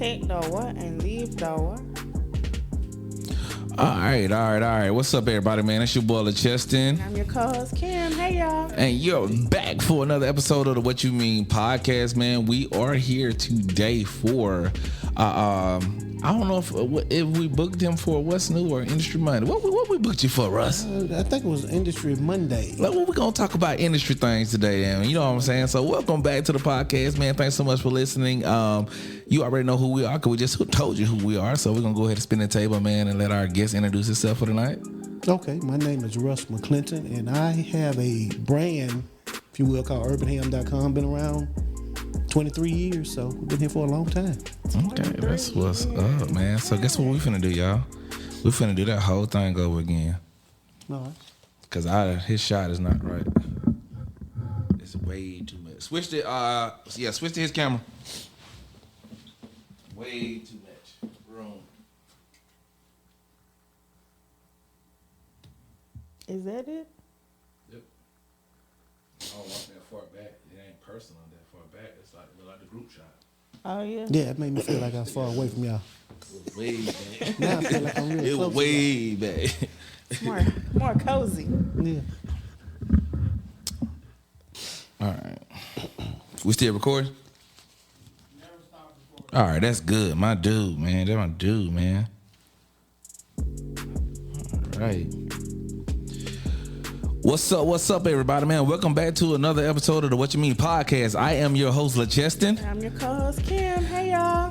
Take door and leave door. All right. What's up, everybody, man? It's your boy, LaCheston. I'm your co-host, Kim. Hey, y'all. And you're back for another episode of the What You Mean podcast, man. We are here today for, I don't know if we booked him for What's New or Industry Monday. What we booked you for, Russ? I think it was Industry Monday. Like, we're going to talk about industry things today, and you know what I'm saying? So welcome back to the podcast, man. Thanks so much for listening. You already know who we are because we just told you who we are. So we're going to go ahead and spin the table, man, and let our guest introduce himself for the night. Okay, my name is Russ McClinton, and I have a brand, if you will, called URBNHM. Been around 23 years, so we've been here for a long time. Okay, that's what's up, man. So guess what we finna do, y'all? We finna do that whole thing over again. All right. Cause his shot is not right. It's way too much. Switch to his camera. Way too much room. Is that it? Yep. I don't want that far back. It ain't personal that far back. It's like the group shot. Oh, yeah? Yeah, it made me feel like I was far away from y'all. It was way back. Now I feel like I'm really It close was way back. More cozy. Yeah. All right. We still recording? Never stop recording. All right, that's good. My dude, man. That's my dude, man. All right. What's up, everybody, man? Welcome back to another episode of the What You Mean podcast. I am your host, LaCheston. I'm your co-host, Kim. Hey, y'all.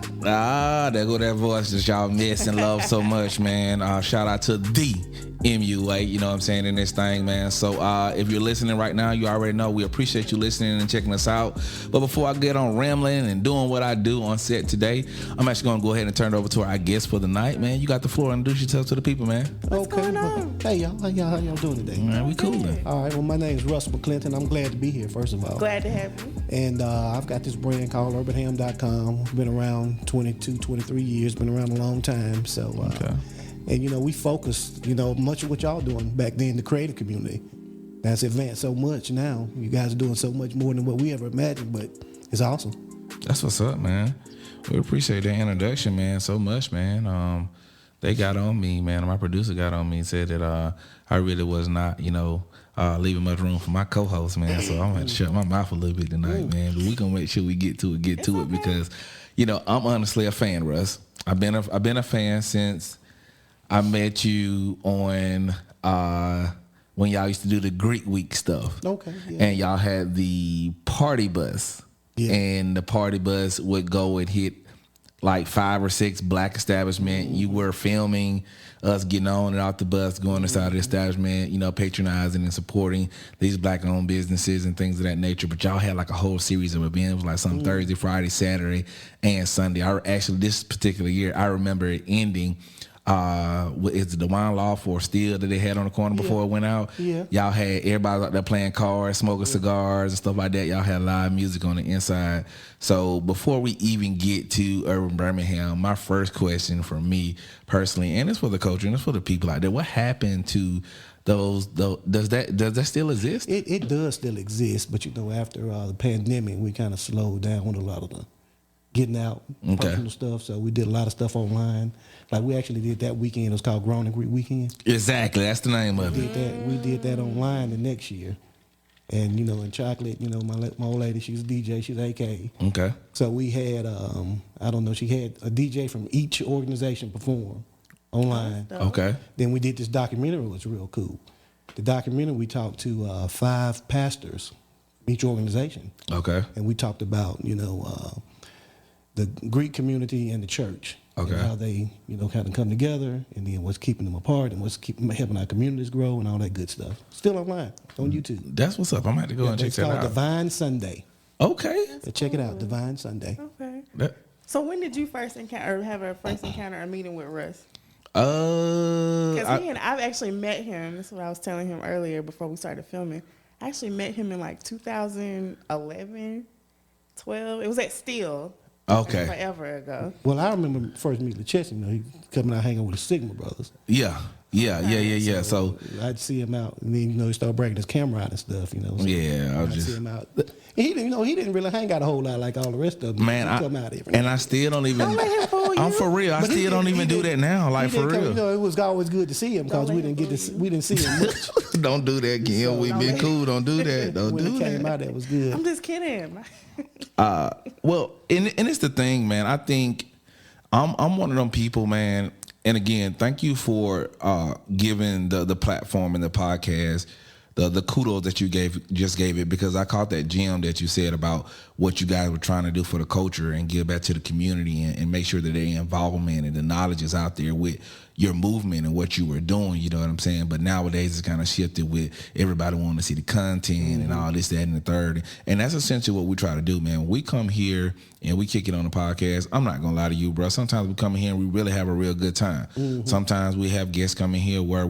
There go that voice that y'all miss and love so much, man. Shout out to the MUA, you know what I'm saying, in this thing, man. So if you're listening right now, you already know we appreciate you listening and checking us out. But before I get on rambling and doing what I do on set today, I'm actually going to go ahead and turn it over to our guest for the night, man. You got the floor. Introduce yourself to the people, man. What's going on? Hey, y'all. How y'all doing today? Man, we coolin'. All right, well, my name is Russ McClinton. I'm glad to be here, first of all. Glad to have you. And I've got this brand called UrbanHam.com. Been around 22, 23 years. Been around a long time. So, Okay. And, we focus, much of what y'all doing back then in the creative community. That's advanced so much now. You guys are doing so much more than what we ever imagined, but it's awesome. That's what's up, man. We appreciate that introduction, man, so much, man. They got on me, man. My producer got on me and said that I really was not, leaving much room for my co-host, man. So I'm going to have to shut my mouth a little bit tonight, man. But we're going to make sure we get to it because, I'm honestly a fan, Russ. I've been a fan since I met you on when y'all used to do the Greek Week stuff. Okay. Yeah. And y'all had the party bus. Yeah. And the party bus would go and hit like 5 or 6 black establishments. You were filming us getting on and off the bus, going inside the establishment, patronizing and supporting these black-owned businesses and things of that nature. But y'all had like a whole series of events. It was like some Thursday, Friday, Saturday, and Sunday. This particular year, I remember it ending. Is the wine law for steel that they had on the corner before it went out? Yeah. Y'all had everybody out there playing cards, smoking cigars and stuff like that. Y'all had live music on the inside. So before we even get to Urban Birmingham, my first question for me personally, and it's for the culture and it's for the people out there, what happened to those? Does that still exist? It does still exist, but after the pandemic, we kind of slowed down with a lot of the getting out personal stuff. So we did a lot of stuff online. Like we actually did that weekend. It was called Grown and Greek Weekend. Exactly, that's the name of it. We did that online the next year. And in Chocolate, my old lady, she's a DJ, she's AK. Okay. So we had she had a DJ from each organization perform online. Okay. Then we did this documentary. It was real cool. The documentary, we talked to 5 pastors from each organization. Okay. And we talked about the Greek community and the church. Okay. And how they, kind of come together, and then what's keeping them apart, and what's helping our communities grow, and all that good stuff. Still online on YouTube. That's what's up. I'm going to have to go and check that out. It's called Divine Sunday. Okay. So check it out, Divine Sunday. Okay. So when did you first have a first encounter or meeting with Russ? Because I've actually met him. That's what I was telling him earlier before we started filming. I actually met him in like 2011, 12. It was at Steel. Okay. Forever ago. Well, I remember first meeting LaCheston. He coming out hanging with the Sigma brothers. Yeah. Yeah. So I'd see him out, and then he started breaking his camera out and stuff. So I'd see him out. And he didn't really hang out a whole lot like all the rest of them. Man, I still don't even. Don't let him fool you. I'm for real. I still don't even do that now. Like for real. It was always good to see him because we didn't see him much. Don't do that, Kim. We've been cool. Don't do that. Don't when do it that. came out, that was good. I'm just kidding. Well, and it's the thing, man. I think I'm one of them people, man. And again, thank you for giving the platform and the podcast the kudos that you just gave it, because I caught that gem that you said about what you guys were trying to do for the culture and give back to the community and make sure that their involvement and the knowledge is out there with your movement and what you were doing, you know what I'm saying? But nowadays it's kind of shifted with everybody wanting to see the content and all this, that, and the third. And that's essentially what we try to do, man. When we come here and we kick it on the podcast, I'm not going to lie to you, bro. Sometimes we come in here and we really have a real good time. Sometimes we have guests coming here where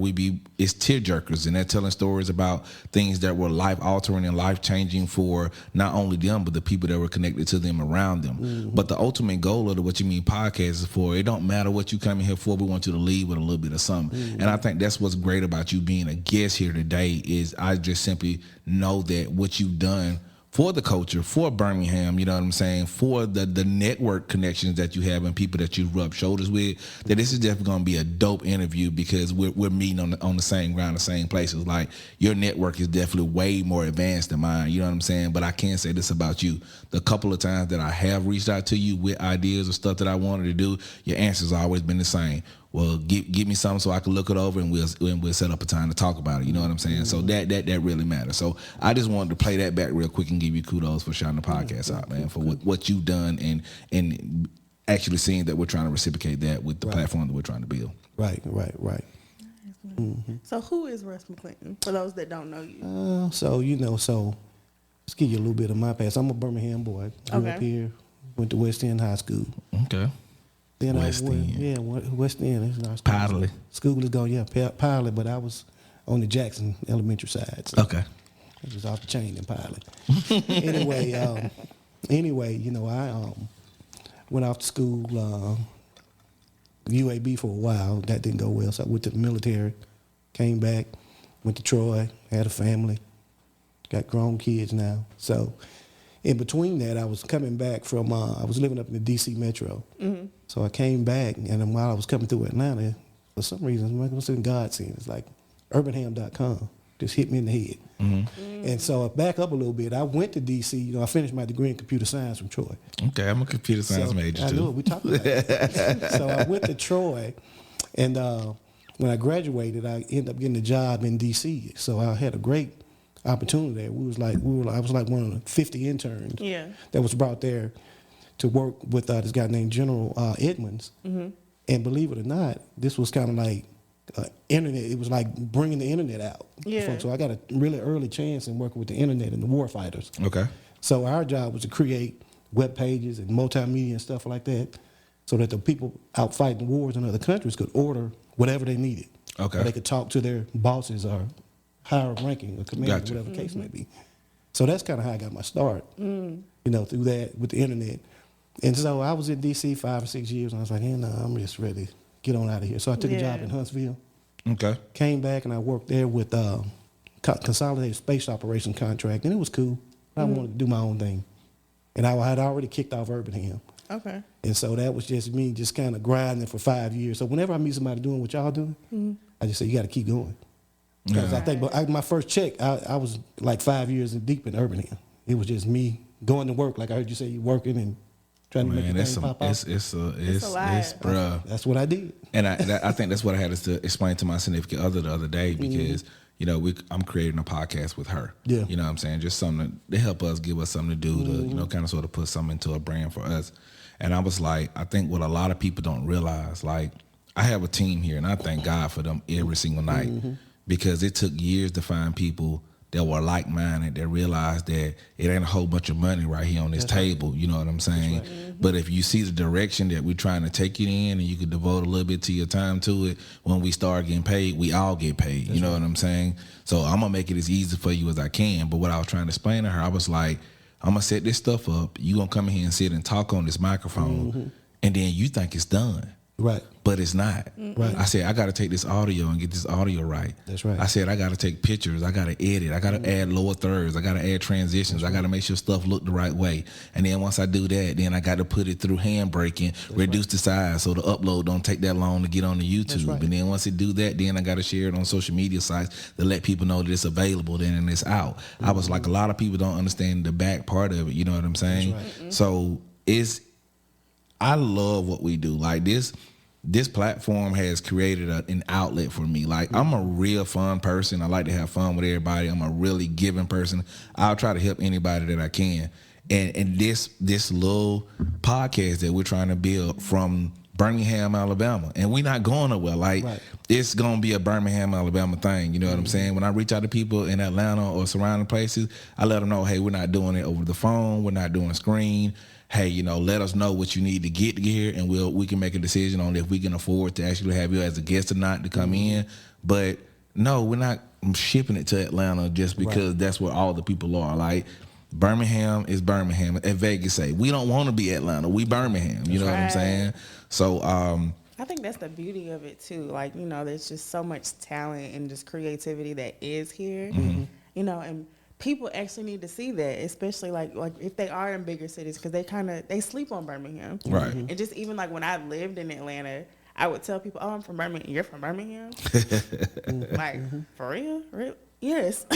it's tear jerkers, and they're telling stories about things that were life-altering and life-changing for not only them, but the people that were connected to them around them. But the ultimate goal of the What You Mean podcast is for, it don't matter what you come in here for, we want you to leave with a little bit of something. And I think that's what's great about you being a guest here today is I just simply know that what you've done for the culture, for Birmingham, you know what I'm saying, for the network connections that you have and people that you rub shoulders with, that this is definitely going to be a dope interview because we're meeting on the same ground, the same places. Like, your network is definitely way more advanced than mine, you know what I'm saying? But I can say this about you. The couple of times that I have reached out to you with ideas or stuff that I wanted to do, your answer's always been the same. Well, give me something so I can look it over and we'll set up a time to talk about it. You know what I'm saying? So that really matters. So I just wanted to play that back real quick and give you kudos for shouting the podcast out, man, for what you've done and actually seeing that we're trying to reciprocate that with the platform that we're trying to build. Right. So who is Russ McClinton, for those that don't know you? So let's give you a little bit of my past. I'm a Birmingham boy. Grew up here, went to West End High School. Okay. Then West End. Yeah, West End. Is our school. Pilot. School is going, Pilot, but I was on the Jackson Elementary side. So okay. It was off the chain in Pilot. Anyway, I went off to school, UAB for a while. That didn't go well, so I went to the military, came back, went to Troy, had a family, got grown kids now. So in between that, I was coming back from, I was living up in the D.C. Metro. So I came back, and then while I was coming through Atlanta, for some reason, I'm going to God scene. It's like URBNHM.com just hit me in the head. And so I back up a little bit. I went to D.C. I finished my degree in computer science from Troy. Okay, I'm a computer science major, too. I know, we talked about that. So I went to Troy, and when I graduated, I ended up getting a job in D.C. So I had a great opportunity there. I was like one of the 50 interns that was brought there to work with this guy named General Edmonds. And believe it or not, this was kind of like internet. It was like bringing the internet out. So I got a really early chance in working with the internet and the war fighters. Okay. So our job was to create web pages and multimedia and stuff like that, so that the people out fighting wars in other countries could order whatever they needed. Okay. Or they could talk to their bosses or higher ranking or commanders, whatever the case may be. So that's kind of how I got my start, through that with the internet. And so I was in D.C. 5 or 6 years, and I was like, I'm just ready to get on out of here. So I took a job in Huntsville. Okay. Came back, and I worked there with Consolidated Space Operation Contract, and it was cool. I wanted to do my own thing. And I had already kicked off Birmingham. Okay. And so that was just me just kind of grinding for 5 years. So whenever I meet somebody doing what y'all doing, I just say, you got to keep going. Because I think my first check, I was like 5 years deep in Birmingham. It was just me going to work. Like I heard you say, you working and trying to make the thing pop out. It's bruh. That's what I did. And I think that's what I had to explain to my significant other the other day because, I'm creating a podcast with her. Yeah. You know what I'm saying? Just something to help us, give us something to do to, kind of sort of put something into a brand for us. And I was like, I think what a lot of people don't realize, like, I have a team here and I thank God for them every single night because it took years to find people that were like-minded that realized that it ain't a whole bunch of money right here on this table, you know what I'm saying? Right. But if you see the direction that we're trying to take it in and you could devote a little bit to your time to it, when we start getting paid, we all get paid, you know what I'm saying? So I'm going to make it as easy for you as I can. But what I was trying to explain to her, I was like, I'm going to set this stuff up. You going to come in here and sit and talk on this microphone, and then you think it's done. Right. But it's not. Right. I said, I got to take this audio and get this audio right. That's right. I said, I got to take pictures. I got to edit. I got to add lower thirds. I got to add transitions. I got to make sure stuff look the right way. And then once I do that, then I got to put it through handbraking, reduce the size so the upload don't take that long to get on the YouTube. right. And then once it do that, then I got to share it on social media sites to let people know that it's available then and it's out. I was like, a lot of people don't understand the back part of it. You know what I'm saying? So I love what we do. Like this platform has created an outlet for me. Like, I'm a real fun person. I like to have fun with everybody. I'm a really giving person. I'll try to help anybody that I can. And this little podcast that we're trying to build from Birmingham, Alabama, and we're not going nowhere. Like, it's going to be a Birmingham, Alabama thing. You know what I'm saying? When I reach out to people in Atlanta or surrounding places, I let them know, hey, we're not doing it over the phone. We're not doing a screen. Hey, let us know what you need to get here, and we can make a decision on if we can afford to actually have you as a guest or not to come in. But no, we're not shipping it to Atlanta just because that's where all the people are. Like, Birmingham is Birmingham. At Vegas say, we don't want to be Atlanta. We Birmingham. You know what I'm saying? So I think that's the beauty of it too. Like, there's just so much talent and just creativity that is here. And people actually need to see that, especially like if they are in bigger cities, because they sleep on Birmingham. Right. And just even like when I lived in Atlanta, I would tell people, "Oh, I'm from Birmingham." You're from Birmingham? Like, for real? Real? Yes.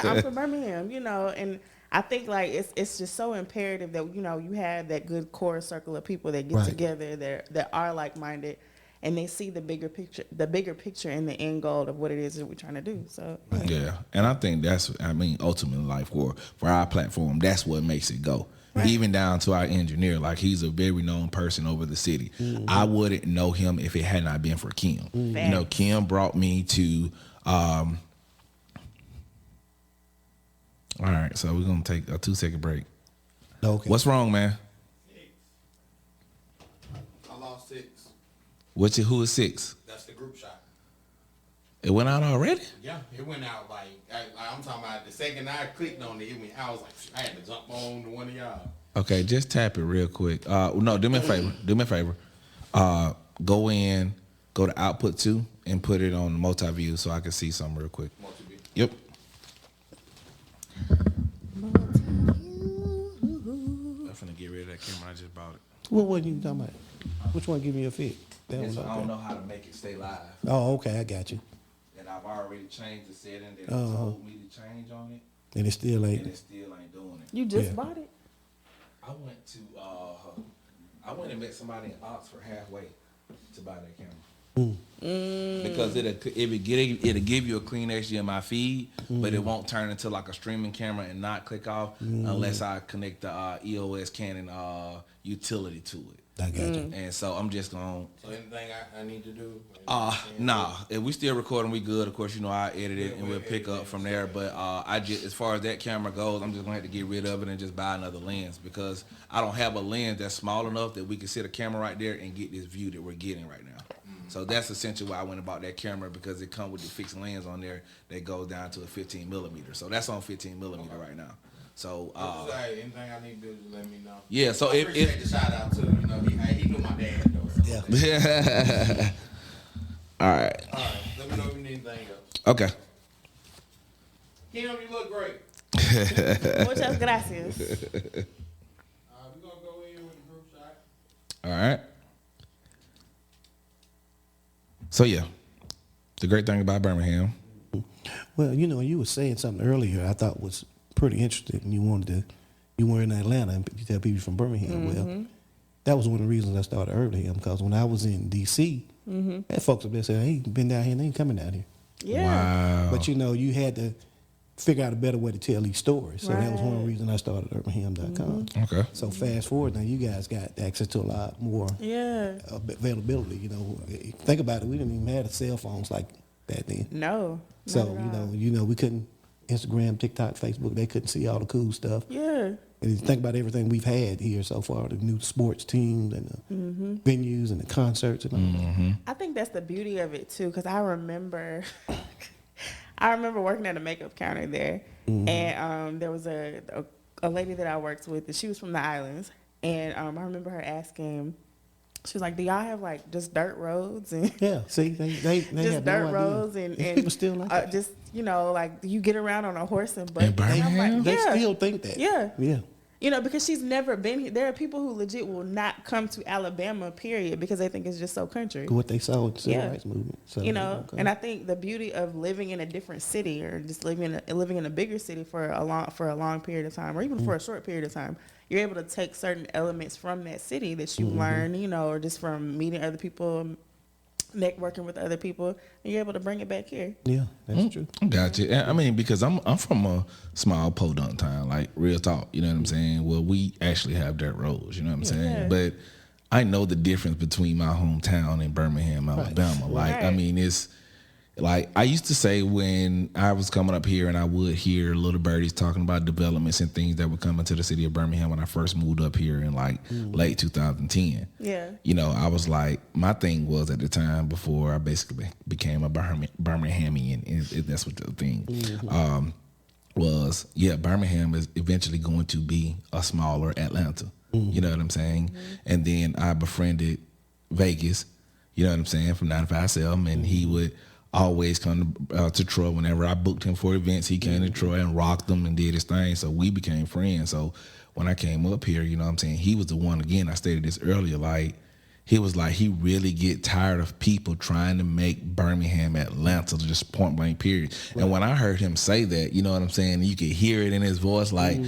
I'm from Birmingham. And I think like it's just so imperative that you have that good core circle of people that get together that are like minded. And they see the bigger picture and the end goal of what it is that we're trying to do. So yeah, and I think ultimately, like for our platform, that's what makes it go. Right. Even down to our engineer, like, he's a very known person over the city. I wouldn't know him if it had not been for Kim. Kim brought me to. All right, so we're gonna take a 2-second break. Okay. What's wrong, man? I lost 6. Who is 6? That's the group shot. It went out already? Yeah, it went out like I'm talking about the second I clicked on it went out. I was like, I had to jump on to one of y'all. Okay, just tap it real quick. No, do me a favor. Go to output 2 and put it on multi-view so I can see something real quick. Multi-view. Yep. I'm finna get rid of that camera. I just bought it. What one you talking about? Which one give me a fit? That Yes, one. I don't know how to make it stay live. Oh, okay, I got you. And I've already changed the setting that it told me to change on it, And it still and ain't. it still ain't doing it. you just bought it? I went and met somebody in Oxford halfway to buy that camera. Because it'll give you a clean HDMI feed, but it won't turn into like a streaming camera and not click off unless I connect the EOS Canon utility to it. I got you. And so I'm just going. So anything I need to do? Nah. If we still recording, we good. Of course, I edit it and we'll pick up from there. But as far as that camera goes, I'm just gonna have to get rid of it and just buy another lens because I don't have a lens that's small enough that we can sit a camera right there and get this view that we're getting right now. So that's essentially why I went about that camera, because it comes with the fixed lens on there that goes down to a 15 millimeter. So that's on 15 millimeter right now. So anything I need to do, just let me know. Yeah. So I appreciate the shout out too. He knew my dad though. So. Yeah. All right. Let me know if you need anything else. Okay. Kim, you look great. Muchas gracias. We're gonna go in with the group shot. All right. So yeah, the great thing about Birmingham. Well, you were saying something earlier I thought was pretty interesting. You were in Atlanta and you tell people from Birmingham. Well, that was one of the reasons I started Urban, because when I was in D.C., that folks up there said, "Hey, been down here and they ain't coming down here." Yeah. Wow. But you had to figure out a better way to tell these stories. So that was one of the reasons I started urbanham.com. Okay. So fast forward now, you guys got access to a lot more availability. Think about it. We didn't even have the cell phones like that then. No. So we couldn't Instagram, TikTok, Facebook. They couldn't see all the cool stuff. Yeah. And you think about everything we've had here so far, the new sports teams and the venues and the concerts and all that. I think that's the beauty of it too, because I remember working at a makeup counter there, and there was a lady that I worked with, and she was from the islands, and I remember her asking She was like, "Do y'all have like just dirt roads and Yeah, see, they just have dirt no roads idea. and People still like that. just like you get around on a horse and buggy." In Birmingham? And I'm like, They yeah. still think that. Yeah. Yeah. Because she's never been here. There are people who legit will not come to Alabama, period, because they think it's just so country. What they saw with the civil Yeah. rights movement. So, okay. And I think the beauty of living in a different city or just living in a bigger city for a long period of time, or even for a short period of time, you're able to take certain elements from that city that you learn, or just from meeting other people, networking with other people, and you're able to bring it back here. Yeah, that's true. Gotcha. And I mean, because I'm from a small podunk town, like real talk. You know what I'm saying? Well, we actually have dirt roads. You know what I'm saying? Yeah. But I know the difference between my hometown and Birmingham, Alabama. Like, I mean, it's like I used to say when I was coming up here and I would hear little birdies talking about developments and things that were coming to the city of Birmingham when I first moved up here in like late 2010. Yeah. I was like, my thing was at the time before I basically became a Birminghamian, if that's what the thing was. Yeah, Birmingham is eventually going to be a smaller Atlanta. You know what I'm saying? And then I befriended Vegas, you know what I'm saying, from 95.7, and he would always come to Troy whenever I booked him for events. He came to Troy and rocked them and did his thing. So we became friends. So when I came up here, you know what I'm saying, he was the one, again, I stated this earlier, like, he was like, he really get tired of people trying to make Birmingham Atlanta, just point blank period. Right. And when I heard him say that, you know what I'm saying, you could hear it in his voice, like,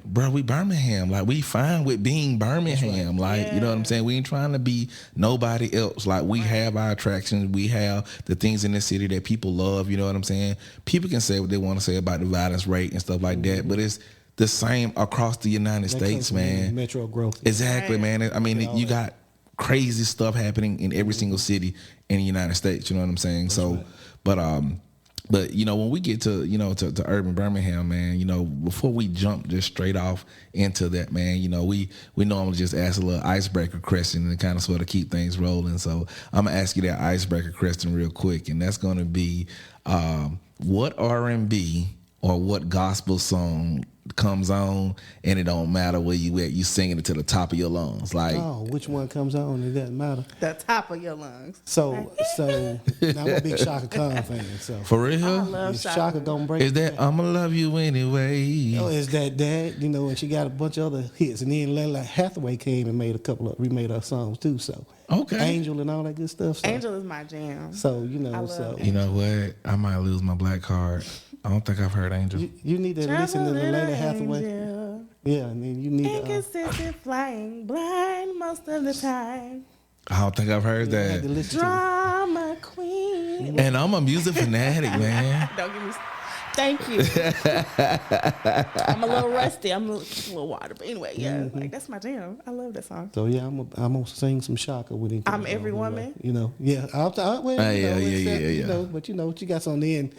bro, we Birmingham, like, we fine with being Birmingham, like, you know what I'm saying, we ain't trying to be nobody else, like, we have our attractions, we have the things in this city that people love, you know what I'm saying. People can say what they want to say about the violence rate and stuff like that, but it's the same across the United States, man. Metro growth. Exactly, man. I mean, you got crazy stuff happening in every single city in the United States, you know what I'm saying? That's so, right. But when we get to, to urban Birmingham, man, before we jump just straight off into that, man, we normally just ask a little icebreaker question and kind of sort of keep things rolling. So I'm going to ask you that icebreaker question real quick, and that's going to be what R&B or what gospel song comes on and it don't matter where you at, you singing it to the top of your lungs, like, oh, which one comes on, it doesn't matter, the top of your lungs. So I'm a big Shaka Khan fan, so for real, I love Shaka gonna break is that I'ma love you anyway, is that and she got a bunch of other hits, and then Lila Hathaway came and made remade her songs too, so okay, Angel and all that good stuff, so. Angel is my jam, so I love you know what, I might lose my black card. I don't think I've heard Angel. You need to listen to the Lila Hathaway. Angel. Yeah, and then you need inconsistent, flying blind most of the time. I don't think I've heard that. Drama queen. And I'm a music fanatic, man. Don't give me. Thank you. I'm a little rusty. I'm a little water, but anyway, yeah, like that's my jam. I love that song. So yeah, I'm gonna sing some Shaka with it. I'm every woman. Yeah. But you got something in.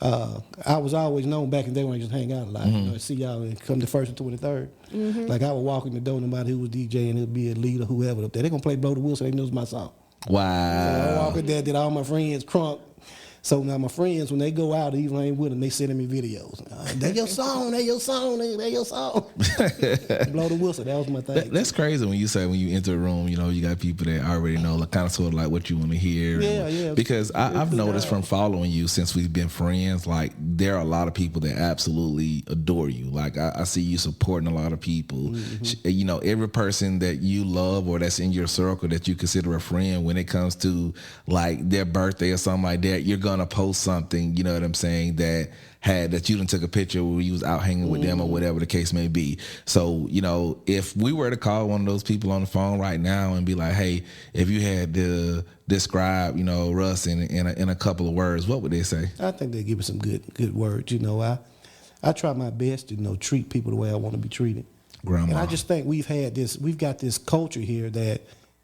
I was always known back in the day when I used to hang out a lot. See y'all and come the 1st and 23rd. Like I would walk in the door, nobody who was DJing, it'd be a leader, whoever up there. They're gonna play Blow the Whistle, they know it's my song. Wow. So I walk in there, did all my friends crunk. So now my friends, when they go out, even I ain't with them, they sending me videos. They your song, they your song, they your song. Blow the whistle, that was my thing. That's crazy when you enter a room, you got people that already know, like, kind of sort of like what you want to hear. Yeah. Because I've noticed from following you since we've been friends, like there are a lot of people that absolutely adore you. Like I see you supporting a lot of people. Every person that you love or that's in your circle that you consider a friend, when it comes to like their birthday or something like that, you're gonna post something, you know what I'm saying, that you done took a picture where you was out hanging with them or whatever the case may be. So, if we were to call one of those people on the phone right now and be like, hey, if you had to describe, Russ in a couple of words, what would they say? I think they give me some good words. I try my best to treat people the way I want to be treated. Grandma. And I just think we've got this culture here that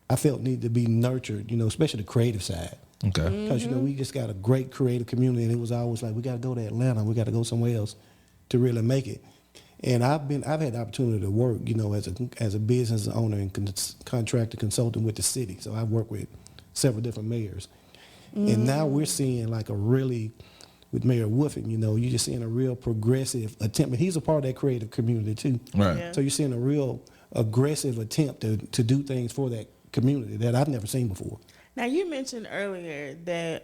I felt needed to be nurtured, especially the creative side. Okay. Because we just got a great creative community, and it was always like we got to go to Atlanta, we got to go somewhere else to really make it. And I've had the opportunity to work, as a business owner and contractor consultant with the city. So I've worked with several different mayors, and now we're seeing like with Mayor Woofing, you're just seeing a real progressive attempt, and he's a part of that creative community too. Right. Yeah. So you're seeing a real aggressive attempt to do things for community that I've never seen before. Now, you mentioned earlier that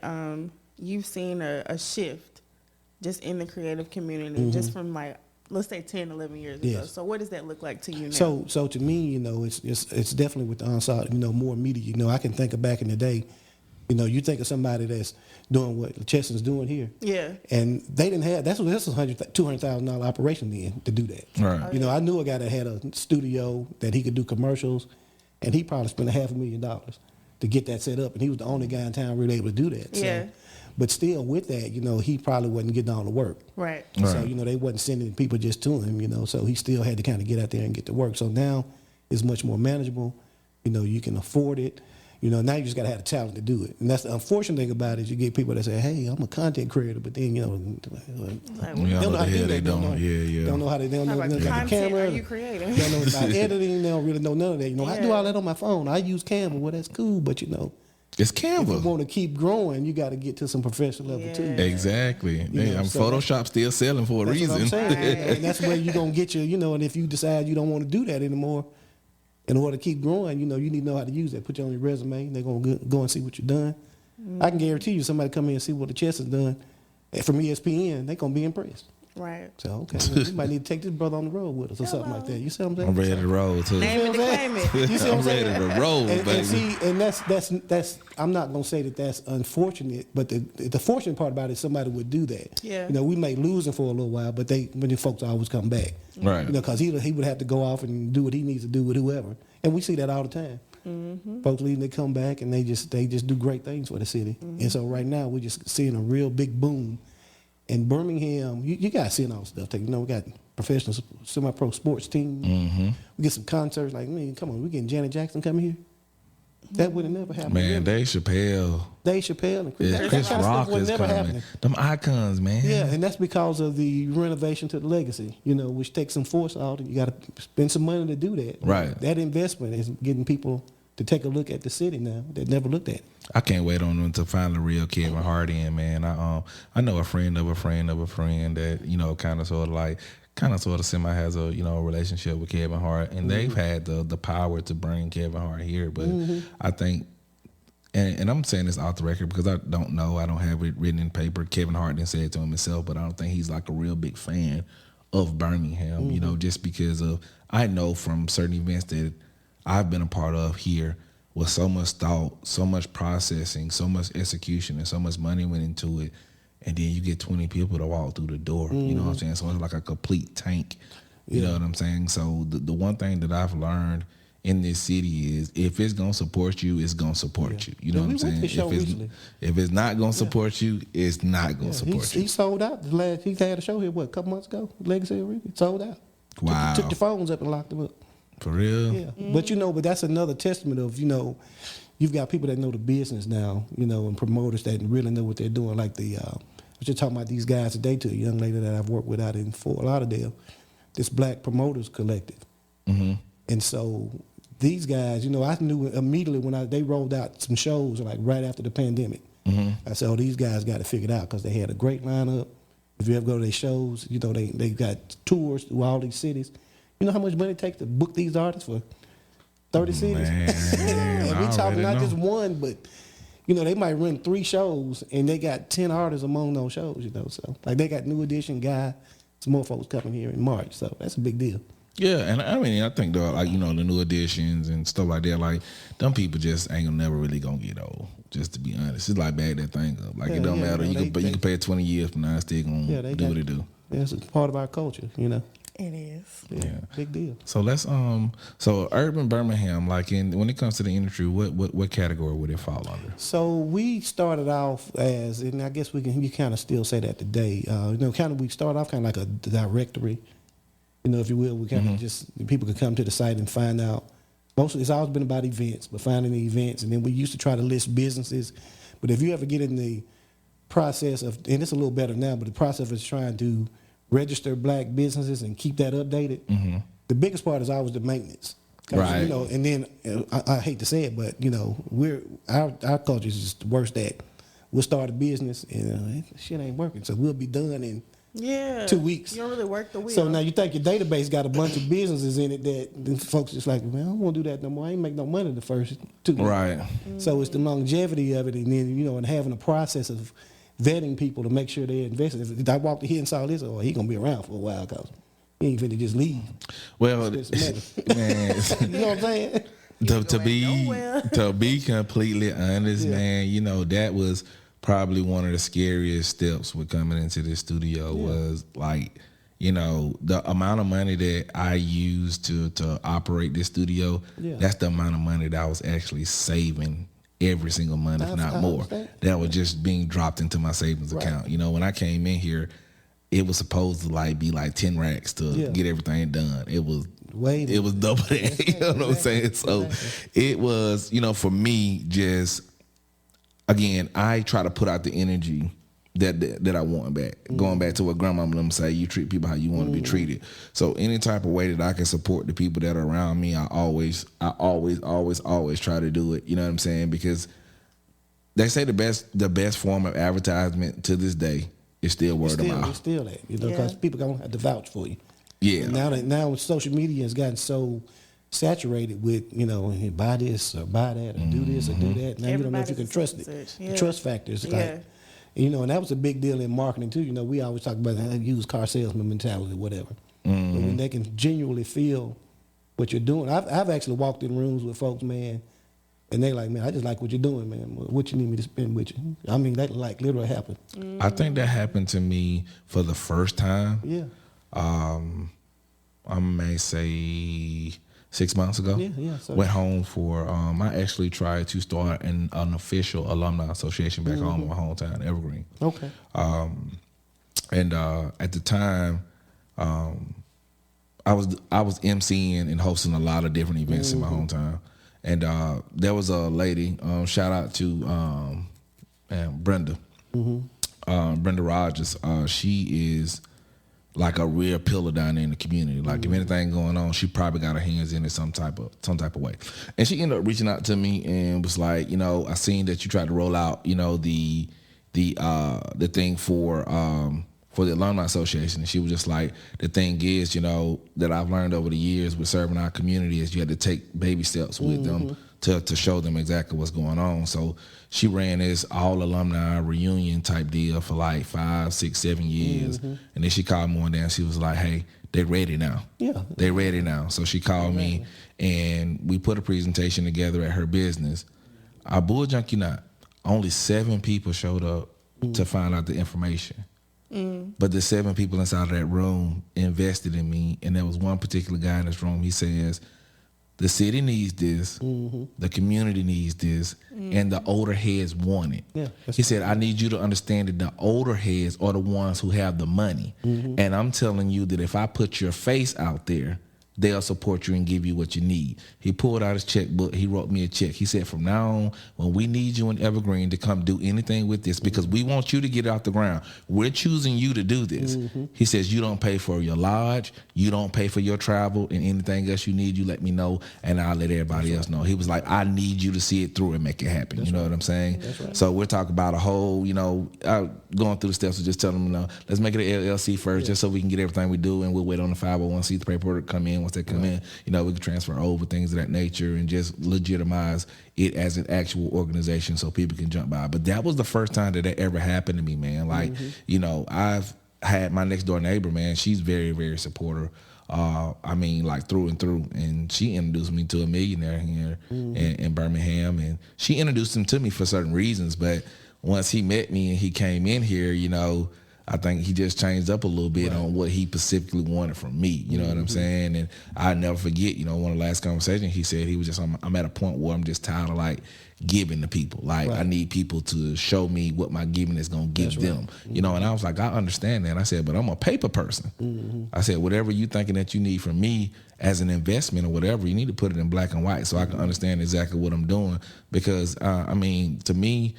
you've seen a shift just in the creative community, just from like, let's say 10, 11 years ago. Yes. So what does that look like to you now? So to me, you know, it's definitely with the onslaught, you know, more media. You know, I can think of back in the day, you know, you think of somebody that's doing what Cheston's doing here. Yeah. And they didn't have, this was a $200,000 operation then to do that. Right. You know, I knew a guy that had a studio that he could do commercials, and he probably spent $500,000 to get that set up, and he was the only guy in town really able to do that. Yeah. So, but still with that, you know, he probably wasn't getting all the work. Right. So, you know, they wasn't sending people just to him, you know, so he still had to kind of get out there and get to work. So now it's much more manageable. You know, you can afford it. You know, now you just got to have the talent to do it. And that's the unfortunate thing about it is you get people that say, hey, I'm a content creator, but then, you know, Like, they don't know how to do that. Don't know. Yeah. Don't know how to, they don't know how about nothing about the content camera. are you creating? Don't know about editing. They don't really know none of that. You know, I do Yeah. all that on my phone. I use Canva. Well, that's cool, but, you know, It's if you Canva. want to keep growing, you got to get to some professional level, too. Yeah. Exactly. know, I'm so Photoshop still selling for a That's reason. what I'm saying. And that's where you're going to get your, you know, and if you decide you don't want to do that anymore, in order to keep growing, you know, you need to know how to use that. Put you on your resume. They're going to go and see what you've done. I can guarantee you somebody come in and see what the chess has done from ESPN, they're going to be impressed. Right. So, okay, well, we might need to take this brother on the road with us or something like that. You see what I'm saying? I'm ready to roll too. Name it to claim it. You see what I'm I'm ready saying? to roll, And baby. see, and that's I'm not gonna say that that's unfortunate, but the fortunate part about it, somebody would do that. Yeah. You know, we may lose him for a little while, but when the folks always come back. Right. You know, because he would have to go off and do what he needs to do with whoever, and we see that all the time. Folks leaving, they come back, and they just do great things for the city. And so right now we're just seeing a real big boom. In Birmingham, you guys seeing all the stuff. You know, we got professional, semi-pro sports teams. We get some concerts. Like, man, come on, we getting Janet Jackson coming here. That would have never happened. Man, really. Dave Chappelle. Dave Chappelle and Chris, Yeah, that Chris kind of Rock stuff was is never coming. happening. Them icons, man. Yeah, and that's because of the renovation to the legacy, you know, which takes some force out, and you got to spend some money to do that. Right. That investment is getting people to take a look at the city now that never looked at it. I can't wait on them to find the real Kevin Hart in, man. I know a friend of a friend of a friend that, you know, kind of sort of semi has a, you know, relationship with Kevin Hart, and they've had the power to bring Kevin Hart here. But I think, and I'm saying this off the record because I don't know, I don't have it written in paper. Kevin Hart didn't say it to him himself, but I don't think he's like a real big fan of Birmingham, you know, just because of, I know from certain events that I've been a part of here, with so much thought, so much processing, so much execution, and so much money went into it, and then you get 20 people to walk through the door. You know what I'm saying? So it's like a complete tank. You know what I'm saying? So the one thing that I've learned in this city is if it's gonna support you, it's gonna support you. You know what I'm saying? We went to the show recently. If it's not gonna support you, it's not gonna support you. He sold out. He had a show here, a couple months ago? Legacy Arena. He sold out. Wow. Took the phones up and locked them up. For real? Yeah, but you know, but that's another testament of, you know, you've got people that know the business now, you know, and promoters that really know what they're doing. Like I was just talking about these guys today to a young lady that I've worked with out in Fort Lauderdale, this Black Promoters Collective. And so these guys, you know, I knew immediately when they rolled out some shows like right after the pandemic. I said, oh, these guys got it figured out because they had a great lineup. If you ever go to their shows, you know, they got tours through all these cities. You know how much money it takes to book these artists for 30 cities? Man, And we I talking already not know. just one, but, you know, they might run 3 shows and they got 10 artists among those shows, you know. So, like, they got New Edition, Guy, some more folks coming here in March. So that's a big deal. Yeah, and I mean, I think though, like, you know, the new editions and stuff like that, like, them people just ain't never really gonna get old. Just to be honest, it's like bag that thing up. Like, it don't matter. You know, you can pay it 20 years from now, it's still gonna do what it do. Yeah, it's a part of our culture, you know. It is. Yeah, big deal. So let's so urban Birmingham, like when it comes to the industry, what category would it fall under? So we started off as, and I guess you kind of still say that today. You know, kind of we started off kind of like a directory, you know, if you will. We kind of just people could come to the site and find out. Mostly, it's always been about events, but finding the events, and then we used to try to list businesses. But if you ever get in the process of, and it's a little better now, but the process is trying to register Black businesses and keep that updated. The biggest part is always the maintenance. Right. You know, and then I hate to say it, but you know, our culture is just the worst at. We'll start a business and shit ain't working, so we'll be done in Yeah. 2 weeks. You don't really work the wheel. So now you think your database got a bunch of businesses in it that the folks just like, man, I don't want to do that no more. I ain't make no money the first 2 weeks. Right. So it's the longevity of it, and then and having a process of vetting people to make sure they're invested. If I walked in here and saw this, he gonna be around for a while because he ain't finna just leave. Well, Man, man, you know what I'm saying? to be completely honest, man, that was probably one of the scariest steps with coming into this studio was like, the amount of money that I used to operate this studio, that's the amount of money that I was actually saving every single month, if not more. That was just being dropped into my savings account. When I came in here, it was supposed to be 10 racks to get everything done. It was double that. You know what I'm saying? So it was, for me, just again, I try to put out the energy that I want back. Going back to what grandma and them say, you treat people how you want to be treated. So any type of way that I can support the people that are around me, I always try to do it. You know what I'm saying? Because they say the best form of advertisement to this day is still word of mouth. It's still that, because people gonna have to vouch for you. Yeah. And now social media has gotten so saturated with, buy this or buy that or do this or do that. Now you don't know if you can trust it. The trust factor is and that was a big deal in marketing too. We always talk about the used car salesman mentality, whatever. But when they can genuinely feel what you're doing. I've actually walked in rooms with folks, man, and they like, man, I just like what you're doing, man. What you need me to spend with you? I mean, that literally happened. I think that happened to me for the first time. Yeah. I may say 6 months ago. Yeah. Went home for, I actually tried to start an official alumni association back home in my hometown, Evergreen. Okay. And at the time, I was emceeing and hosting a lot of different events in my hometown. And there was a lady, shout out to Brenda. Brenda Rogers. She is like a real pillar down there in the community. Like if anything going on, she probably got her hands in it some type of way. And she ended up reaching out to me and was like, I seen that you tried to roll out, the thing for the Alumni Association. And she was just like, the thing is, that I've learned over the years with serving our community is you had to take baby steps with them to show them exactly what's going on. So she ran this all alumni reunion type deal for 5, 6, 7 years. And then she called me one day and she was like, hey, they're ready now. Yeah. They're ready now. So she called me and we put a presentation together at her business. I bull junk you not, only 7 people showed up to find out the information. But the 7 people inside of that room invested in me, and there was one particular guy in this room. He says, the city needs this, the community needs this, and the older heads want it. Yeah, he said, I need you to understand that the older heads are the ones who have the money. And I'm telling you that if I put your face out there, they'll support you and give you what you need. He pulled out his checkbook. He wrote me a check. He said, from now on, when we need you in Evergreen to come do anything with this, because we want you to get it off the ground, we're choosing you to do this. He says, you don't pay for your lodge, you don't pay for your travel, and anything else you need, you let me know, and I'll let everybody else know. He was like, I need you to see it through and make it happen. You know what I'm saying? Right. So we're talking about a whole, going through the steps of just telling them, let's make it an LLC first, just so we can get everything we do, and we'll wait on the 501c the paperwork to come in. Once they come in, we can transfer over things of that nature and just legitimize it as an actual organization so people can jump by. But that was the first time that ever happened to me, man. Like, I've had my next door neighbor, man. She's very, very supportive. Through and through. And she introduced me to a millionaire here in Birmingham. And she introduced him to me for certain reasons. But once he met me and he came in here, I think he just changed up a little bit on what he specifically wanted from me. You know what I'm saying? And I never forget, one of the last conversations he said he was just, I'm at a point where I'm just tired of giving to people. I need people to show me what my giving is going to give them. And I was like, I understand that. I said, but I'm a paper person. I said, whatever you thinking that you need from me as an investment or whatever, you need to put it in black and white so I can understand exactly what I'm doing. Because, to me,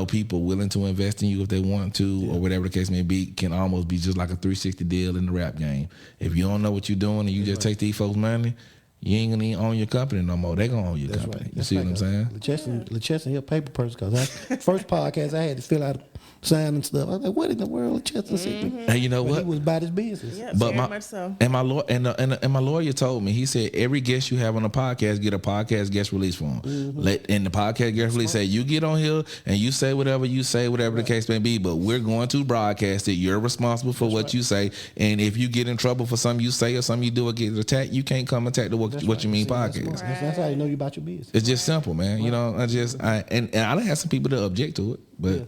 people willing to invest in you if they want to or whatever the case may be can almost be just like a 360 deal in the rap game. If you don't know what you're doing and you just take these folks' money, you ain't going to own your company no more. They going to own your company. Right. You see what I'm saying? LeChester, he a paper person because first podcast I had to fill out signing stuff. I was like, what in the world, Chester City? And you know But what? he was about his business. Yeah, But very much so. and my lawyer and my lawyer told me, he said every guest you have on the podcast get a podcast guest release form. And the podcast guest release say you get on here and you say whatever the case may be, but we're going to broadcast it. You're responsible for what you say, and if you get in trouble for something you say or something you do or get attacked, you can't come attack the what you mean podcast. That's how you know you about your business. It's just simple, man. You know, I done had some people that object to it, but.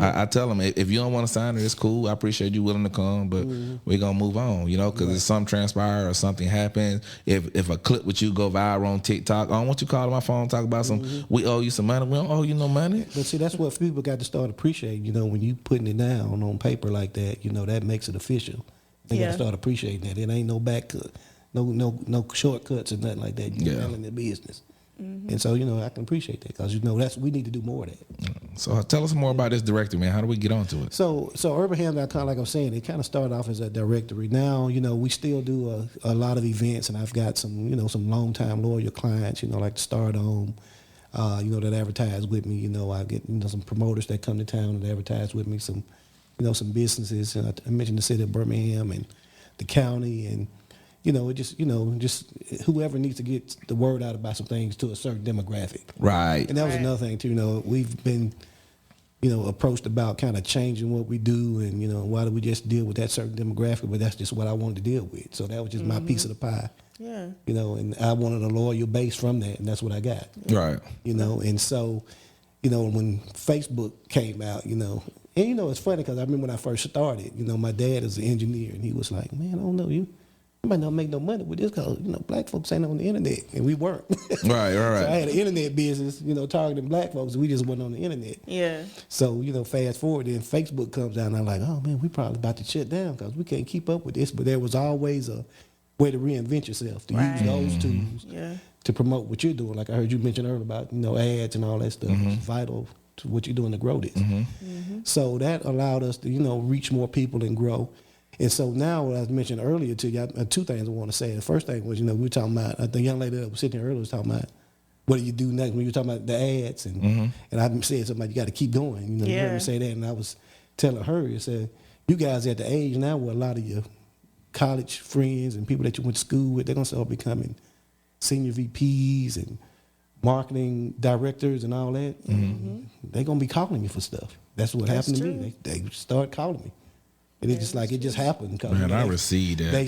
I tell them, if you don't want to sign it, it's cool. I appreciate you willing to come, but we're going to move on, you know, because if something transpires or something happens, if a clip with you go viral on TikTok, I don't want you calling my phone talk about we owe you some money. We don't owe you no money. But see, that's what people got to start appreciating, you know, when you putting it down on paper like that, you know, that makes it official. They got to start appreciating that. It ain't no back cut, no shortcuts or nothing like that. You're handling the business. And so, you know, I can appreciate that because, you know, we need to do more of that. So tell us more about this directory, man. How do we get onto it? So UrbanHam.com, like I was saying, it kind of started off as a directory. Now, you know, we still do a lot of events, and I've got some, you know, some long-time loyal clients, you know, like the Stardome, you know, that advertise with me. You know, I get, you know, some promoters that come to town and advertise with me, some, you know, some businesses. And I mentioned the city of Birmingham and the county, and you know, just whoever needs to get the word out about some things to a certain demographic. Right. And that was another thing too. You know, we've been, you know, approached about kind of changing what we do, and you know, why do we just deal with that certain demographic? But that's just what I wanted to deal with. So that was just my piece of the pie. Yeah. You know, and I wanted a loyal base from that, and that's what I got. Right. You know, and so, you know, when Facebook came out, you know, and you know, it's funny because I remember when I first started, you know, my dad is an engineer, and he was like, "Man, I don't know you might not make no money with this because, you know, black folks ain't on the internet," and we weren't. Right. So I had an internet business, you know, targeting black folks. We just wasn't on the internet. Yeah. So, you know, fast forward, then Facebook comes out, and I'm like, oh man, we probably about to shut down because we can't keep up with this. But there was always a way to reinvent yourself, to use those tools to promote what you're doing. Like I heard you mention earlier about, you know, ads and all that stuff. It's vital to what you're doing to grow this. So that allowed us to, you know, reach more people and grow. And so now, as I mentioned earlier to you, two things I want to say. The first thing was, you know, we were talking about, the young lady that was sitting here earlier was talking about, what do you do next when you were talking about the ads? And and I said something like, you got to keep going. You know, you heard me say that. And I was telling her, I said, you guys at the age now where a lot of your college friends and people that you went to school with, they're going to start becoming senior VPs and marketing directors and all that. They're going to be calling you for stuff. That's what happened to me. They start calling me. And it's just like it just happened. Man, I received that. They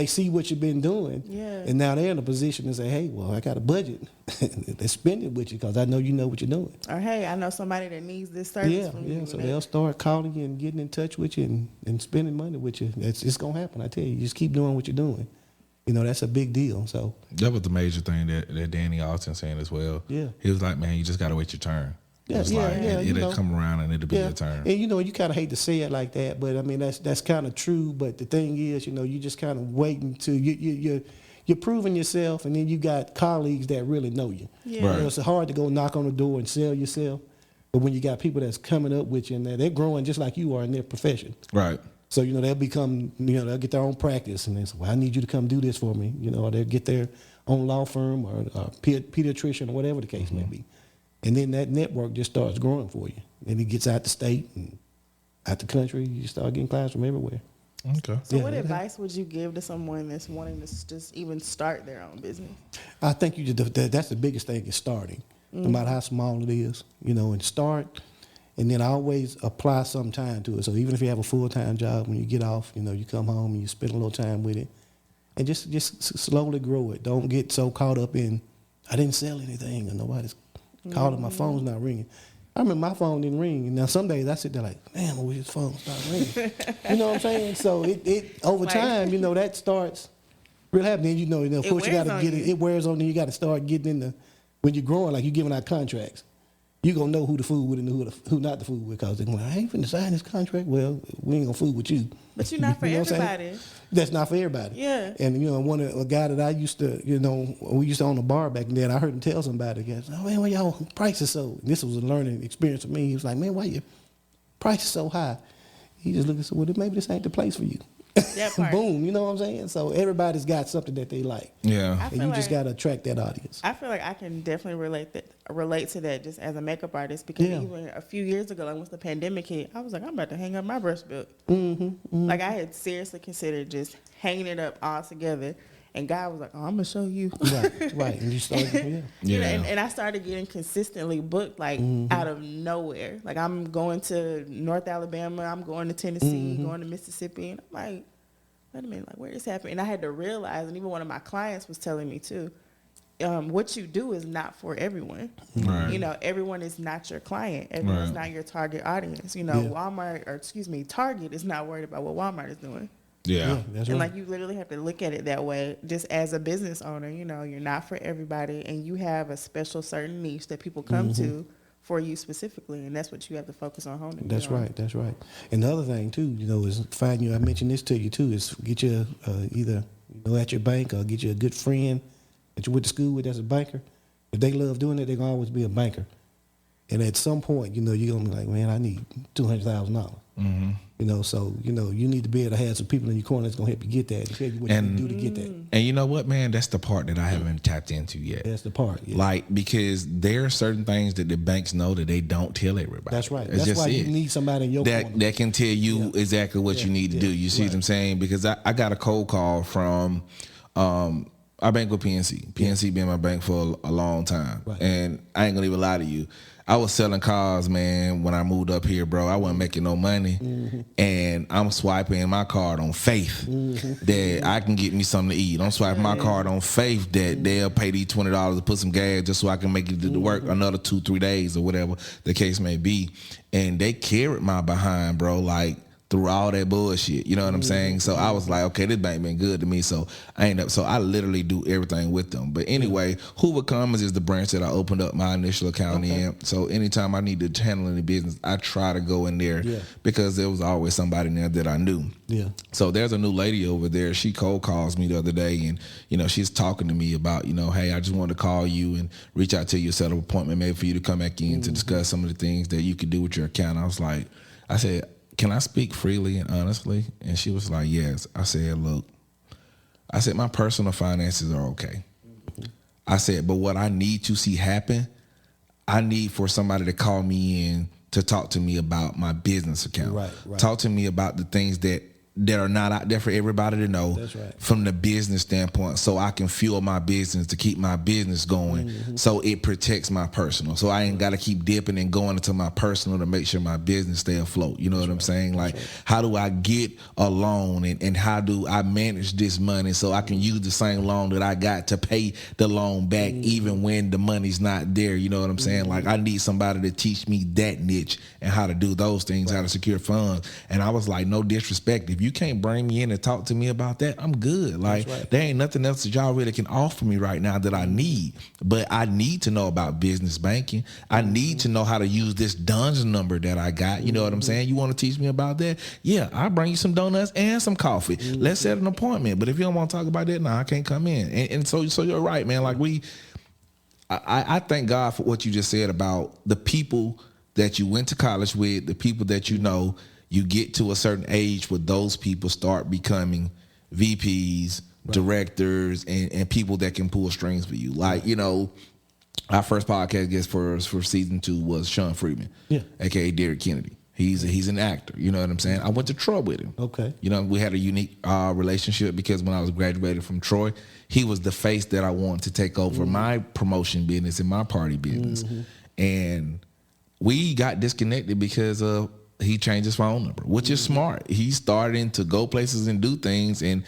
see what you've been doing, and now they're in a position to say, "Hey, well, I got a budget. They spend it with you because I know you know what you're doing." Or hey, I know somebody that needs this service from you. So they'll start calling you and getting in touch with you and spending money with you. It's gonna happen. I tell you, just keep doing what you're doing. You know, that's a big deal. So that was the major thing that Danny Austin saying as well. Yeah, he was like, "Man, you just gotta wait your turn." It'll come around and it'll be your turn. And you know, you kind of hate to say it like that, but I mean that's kind of true. But the thing is, you know, you just kind of waiting to you're proving yourself, and then you got colleagues that really know you. Yeah. You know, it's hard to go knock on the door and sell yourself, but when you got people that's coming up with you and they're growing just like you are in their profession. Right. So you know they'll they'll get their own practice, and they say, "Well, I need you to come do this for me." You know, or they'll get their own law firm or pediatrician or whatever the case may be. And then that network just starts growing for you. And it gets out the state and out the country. You start getting clients from everywhere. Okay. So what advice would you give to someone that's wanting to just even start their own business? I think that's the biggest thing is starting, no matter how small it is, you know, and start. And then always apply some time to it. So even if you have a full-time job, when you get off, you know, you come home and you spend a little time with it. And just slowly grow it. Don't get so caught up in, I didn't sell anything or nobody's calling, my phone's not ringing. I remember my phone didn't ring. Now some days I sit there like, damn, I wish his phone started ringing. You know what I'm saying? So it over time, you know, that starts really happening. You know, of course you got to get it. It wears on you. You got to start getting in when you're growing, like you're giving out contracts. You're going to know who to fool with and who not to fool with because they're going, I ain't finna sign this contract. Well, we ain't going to fool with you. But you're not for everybody. That's not for everybody. Yeah. And, you know, a guy that I used to, you know, we used to own a bar back then. I heard him tell somebody, guys, oh, man, why y'all prices so? And this was a learning experience for me. He was like, man, why your price is so high? He just looked and said, well, maybe this ain't the place for you. That part. Boom, you know what I'm saying? So everybody's got something that they like. Yeah. I And feel you just like- got to attract that audience. I feel like I can definitely relate to that just as a makeup artist because Yeah. even a few years ago, like once the pandemic hit, I was like, I'm about to hang up my brush book. Mm-hmm. Like I had seriously considered just hanging it up all together, and God was like, "Oh, I'm gonna show you." Right. And you started, You know, Yeah. and I started getting consistently booked like out of nowhere. Like I'm going to North Alabama, I'm going to Tennessee, going to Mississippi, and I'm like, wait a minute, like where is this happening? And I had to realize, and even one of my clients was telling me too, what you do is not for everyone. Right. You know, everyone is not your client. Everyone's Right. not your target audience. You know, Yeah. Target is not worried about what Walmart is doing. Yeah. That's And right. like you literally have to look at it that way. Just as a business owner, you know, you're not for everybody, and you have a special certain niche that people come to for you specifically, and that's what you have to focus on honing. That's right. That's right. And the other thing too, you know, is find you. I mentioned this to you too. Is get you either at your bank or get you a good friend that you went to school with as a banker. If they love doing it, they're gonna always be a banker. And at some point, you know, you're gonna be like, man, I need $200,000. You know, so you need to be able to have some people in your corner that's gonna help you get that. And tell you what you can do to get that. And you know what, man? That's the part that I haven't tapped into yet. That's the part. Yeah. Like, because there are certain things that the banks know that they don't tell everybody. That's right. It's That's just why you it. need somebody in your corner. that can tell you exactly what you need to do. You see what I'm saying? Because I got a cold call from I bank with PNC. PNC been my bank for a long time. Right. And I ain't gonna even lie to you. I was selling cars, man, when I moved up here, bro. I wasn't making no money. And I'm swiping my card on faith that I can get me something to eat. I'm swiping my card on faith that they'll pay these $20 to put some gas just so I can make it to work another 2-3 days or whatever the case may be. And they carried my behind, bro, like through all that bullshit. You know what I'm saying? So I was like, okay, this bank been good to me. So I literally do everything with them. But anyway, Hoover Commons is the branch that I opened up my initial account in. So anytime I need to handle any business, I try to go in there because there was always somebody in there that I knew. Yeah. So there's a new lady over there. She cold calls me the other day, and she's talking to me about, hey, I just wanted to call you and reach out to you, set up an appointment maybe for you to come back in to discuss some of the things that you could do with your account. I said, can I speak freely and honestly? And she was like, yes. I said, look, my personal finances are okay. I said, but what I need to see happen, I need for somebody to call me in to talk to me about my business account. Right. Talk to me about the things that are not out there for everybody to know. That's right. From the business standpoint, so I can fuel my business to keep my business going, so it protects my personal. So I ain't got to keep dipping and going into my personal to make sure my business stay afloat. You know what I'm saying? Like, how do I get a loan and how do I manage this money so I can use the same loan that I got to pay the loan back even when the money's not there? You know what I'm saying? Like, I need somebody to teach me that niche and how to do those things, how to secure funds. And I was like, no disrespect, if you can't bring me in and talk to me about that, I'm good. Like, there ain't nothing else that y'all really can offer me right now that I need. But I need to know about business banking. I need to know how to use this dungeon number that I got. You know what I'm saying? You want to teach me about that? Yeah, I'll bring you some donuts and some coffee. Let's set an appointment. But if you don't want to talk about that, no, I can't come in. And so you're right, man. Like, I thank God for what you just said about the people that you went to college with, the people that you get to a certain age where those people start becoming VPs, directors, and people that can pull strings for you. Like, our first podcast guest for season 2 was Sean Freeman, aka Derek Kennedy. He's an actor. You know what I'm saying? I went to Troy with him. Okay. We had a unique relationship because when I was graduated from Troy, he was the face that I wanted to take over my promotion business and my party business. And we got disconnected because of he changed his phone number, which is smart. He's starting to go places and do things, and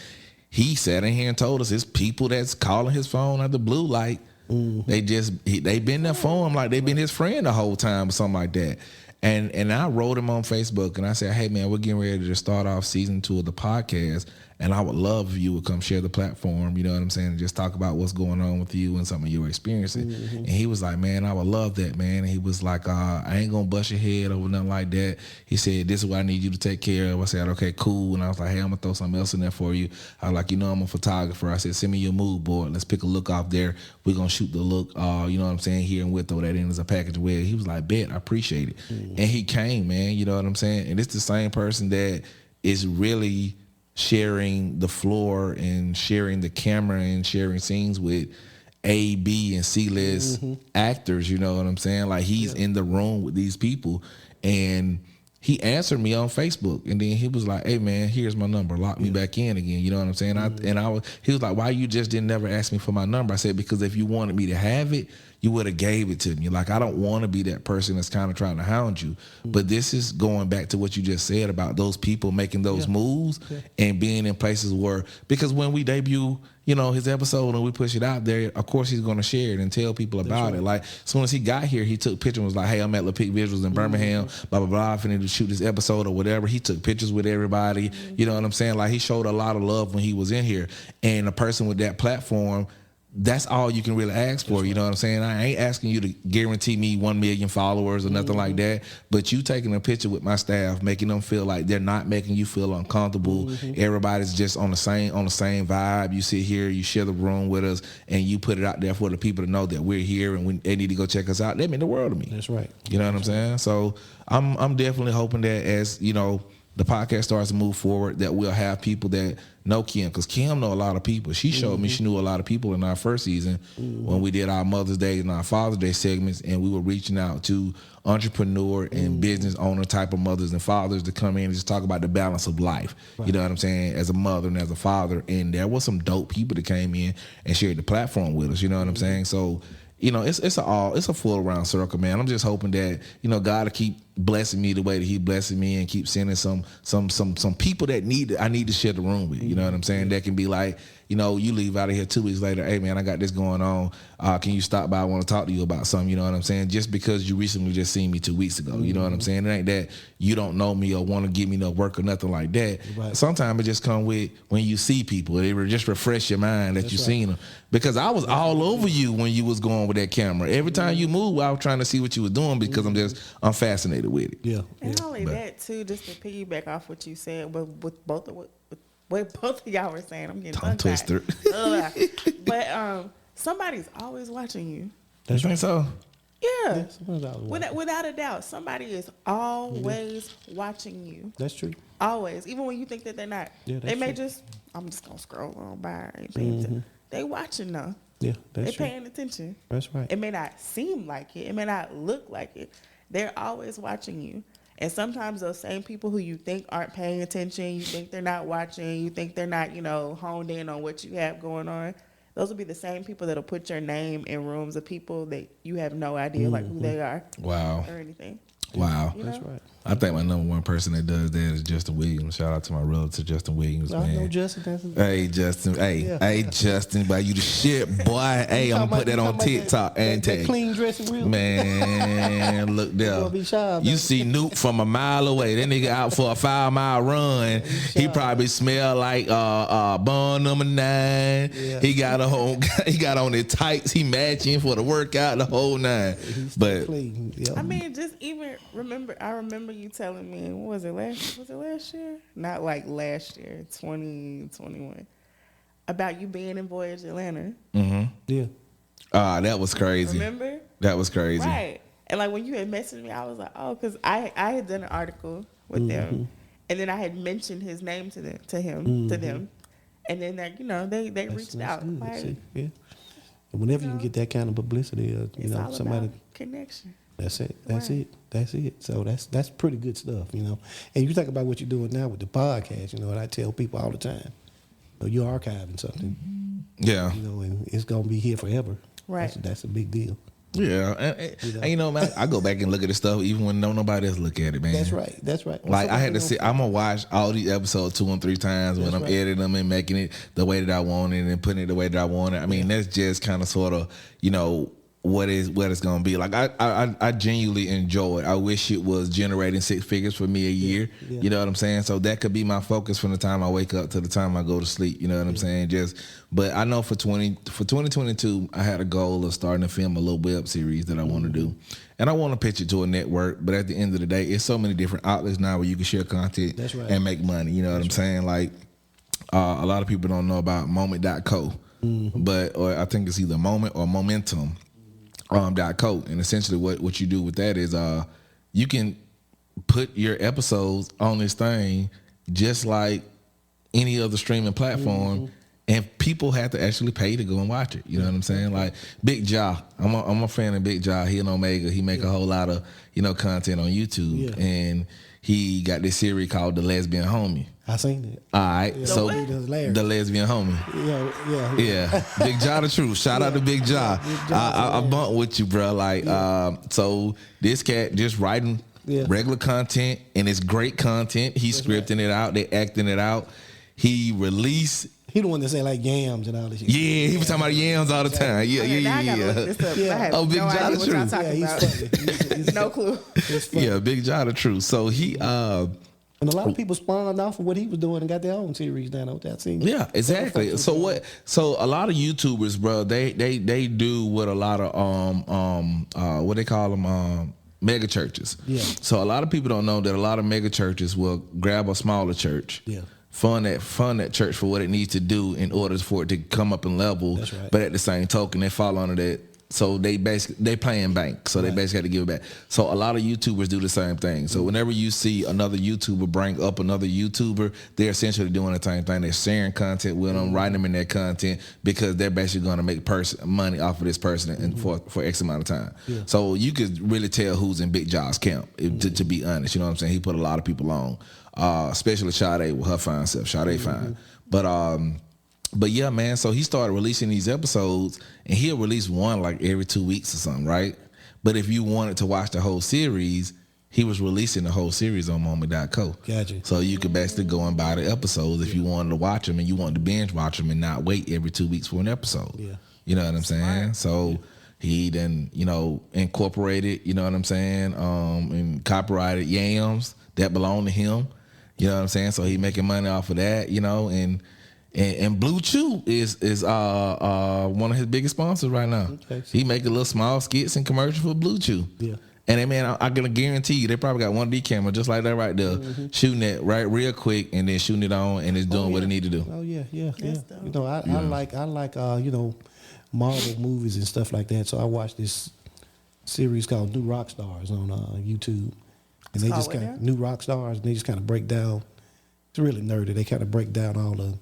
he sat in here and told us it's people that's calling his phone out the blue, like they been there for him, like they've been his friend the whole time or something like that. And I wrote him on Facebook and I said, hey man, we're getting ready to start off season 2 of the podcast, and I would love if you would come share the platform, you know what I'm saying, and just talk about what's going on with you and some of your experiences. And he was like, man, I would love that, man. And he was like, I ain't gonna bust your head over nothing like that. He said, this is what I need you to take care of. I said, okay, cool. And I was like, hey, I'm gonna throw something else in there for you. I was like, I'm a photographer. I said, send me your mood board. Let's pick a look off there. We're gonna shoot the look, you know what I'm saying, here, and we'll throw that in as a package away. He was like, bet, I appreciate it. And he came, man, you know what I'm saying? And it's the same person that is really sharing the floor and sharing the camera and sharing scenes with A, B, and C-list actors, you know what I'm saying? Like, he's in the room with these people, and he answered me on Facebook, and then he was like, "Hey man, here's my number. Lock me back in again." You know what I'm saying? He was like, "Why you just didn't never ask me for my number?" I said, "Because if you wanted me to have it, you would have gave it to me. Like, I don't want to be that person that's kind of trying to hound you." But this is going back to what you just said about those people making those moves and being in places where, because when we debut, you know, his episode and we push it out there, of course he's going to share it and tell people about it. Like, as soon as he got here, he took pictures and was like, "Hey, I'm at LaPic Visuals in Birmingham, blah, blah, blah. I'm finna to shoot this episode or whatever." He took pictures with everybody. You know what I'm saying? Like, he showed a lot of love when he was in here. And a person with that platform, that's all you can really ask for. You know what I'm saying? I ain't asking you to guarantee me 1 million followers or nothing like that. But you taking a picture with my staff, making them feel like they're not making you feel uncomfortable. Everybody's just on the same vibe. You sit here, you share the room with us, and you put it out there for the people to know that we're here and when they need to go check us out. That mean the world to me. That's right. You know what I'm saying? So I'm definitely hoping that as, you know, the podcast starts to move forward, that we'll have people that know Kim, because Kim know a lot of people. She showed me she knew a lot of people in our first season when we did our Mother's Day and our Father's Day segments, and we were reaching out to entrepreneur and business owner type of mothers and fathers to come in and just talk about the balance of life. You know what I'm saying? As a mother and as a father. And there was some dope people that came in and shared the platform with us. You know what I'm saying? So, you know, it's a full round circle, man. I'm just hoping that, you know, God will keep blessing me the way that he blessing me and keep sending some people that I need to share the room with. You know what I'm saying? That can be like, you know, you leave out of here 2 weeks later, "Hey man, I got this going on. Can you stop by? I want to talk to you about something." You know what I'm saying? Just because you recently just seen me 2 weeks ago. You know what I'm saying? It ain't that you don't know me or want to give me no work or nothing like that. Right. Sometimes it just come with when you see people. It will just refresh your mind that you seen them. Because I was all over you when you was going with that camera. Every time you moved, I was trying to see what you was doing because I'm fascinated with it. Yeah. And not only that too, just to piggyback off what you said, but with both of what both of y'all were saying, I'm getting Tongue twister. But somebody's always watching you. You think so? Yeah. Somebody's always watching. Without a doubt, somebody is always watching you. That's true. Always, even when you think that they're not. Yeah, they may just, I'm just gonna scroll on by. Ain't paying attention. They watching though. Yeah, that's They true. paying attention. That's right. It may not seem like it. It may not look like it. They're always watching you. And sometimes those same people who you think aren't paying attention, you think they're not watching, you think they're not, you know, honed in on what you have going on, those will be the same people that'll put your name in rooms of people that you have no idea like who they are. Wow. Or anything. Wow. You know? That's right. I think my number one person that does that is Justin Williams. Shout out to my relative Justin Williams, I man. know Justin. Hey Justin, hey Justin, boy, you the shit, boy. Hey, I'm gonna put that on TikTok and that tag. clean dressing real. Man, look there. gonna be shy, You man. see Newt from a mile away. That nigga out for a 5-mile run. He probably smell like Bond number 9. Yeah. He got on his tights. He matching for the workout, the whole 9. He's But clean. Yep. I mean, just even I remember you telling me, what was it last year? Not like last year, 2021. About you being in Voyage Atlanta. Yeah. that was crazy. Remember? That was crazy. Right. And like when you had messaged me, I was like, oh, because I had done an article with them, and then I had mentioned his name to them, and then they reached out. Good. Like, See? Yeah. And whenever you can get that kind of publicity, you it's know, all somebody. about connection. That's it. Right. That's it. So that's pretty good stuff, you know. And you think about what you're doing now with the podcast, you know, and I tell people all the time, you know, you're archiving something, Yeah. you know, and it's gonna be here forever. Right. That's a big deal. Yeah, and you know, man, I go back and look at the stuff even when nobody else look at it, man. That's right. That's right. Like I had to see, I'm gonna watch all these episodes 2 and 3 times when I'm editing them and making it the way that I want it and putting it the way that I want it. I mean, that's just kind of sort of, you know, what it's gonna be. Like I genuinely enjoy it. I wish it was generating 6 figures for me a year. Yeah. You know what I'm saying? So that could be my focus from the time I wake up to the time I go to sleep. You know what I'm saying? But I know for 2022, I had a goal of starting to film a little web series that I want to do, and I want to pitch it to a network. But at the end of the day, it's so many different outlets now where you can share content and make money. You know what I'm saying? Like a lot of people don't know about moment.co, or I think it's either Moment or Momentum. .co, and essentially what you do with that is you can put your episodes on this thing just like any other streaming platform. And people have to actually pay to go and watch it. You know what I'm saying? Like Big Ja, I'm a fan of Big Ja. He and Omega. He make a whole lot of content on YouTube, and he got this series called The Lesbian Homie. I seen it. All right, Yeah, so The Lesbian Homie. Yeah. Big Ja the truth. Shout out to Big Ja. I bumped with you, bro. Like, so this cat just writing regular content, and it's great content. He's scripting it out. They acting it out. He released. He the one that say like yams and all this shit. Yeah, he was talking about yams all the time. Yeah. Oh, Big Ja the truth. He's no clue. Yeah, Big Ja the truth. So he and a lot of people spawned off of what he was doing and got their own series down on that scene. Yeah, exactly. So what? So a lot of YouTubers, bro, they do what a lot of what they call them mega churches. Yeah. So a lot of people don't know that a lot of mega churches will grab a smaller church. Yeah. Fund that church for what it needs to do in order for it to come up in level. That's right. But at the same token, they fall under that. So they playing bank. So they basically have to give it back. So a lot of YouTubers do the same thing. So whenever you see another YouTuber bring up another YouTuber, they're essentially doing the same thing. They're sharing content with them, writing them in their content because they're basically going to make money off of this person and for X amount of time. Yeah. So you could really tell who's in Big Ja's camp, to be honest. You know what I'm saying? He put a lot of people on. Especially Sade with her fine self. Sade fine. But yeah, man, so he started releasing these episodes, and he'll release one like every 2 weeks or something, right? But if you wanted to watch the whole series, he was releasing the whole series on moment.co. Gotcha. So you could basically go and buy the episodes if you wanted to watch them and you wanted to binge watch them and not wait every 2 weeks for an episode. Yeah. You know what I'm saying? So he then, incorporated, you know what I'm saying, and copyrighted yams that belong to him. You know what I'm saying? So he making money off of that, and Blue Chew is one of his biggest sponsors right now. Okay. He making little small skits and commercials for Blue Chew. Yeah. And then, man, I'm gonna guarantee you they probably got 1D camera just like that right there, shooting it right real quick and then shooting it on and it's doing what it need to do. Oh yeah. dope. I like Marvel movies and stuff like that. So I watched this series called New Rock Stars on YouTube. And they just kind of New Rock Stars, and they just kind of break down. It's really nerdy. They kind of break down all the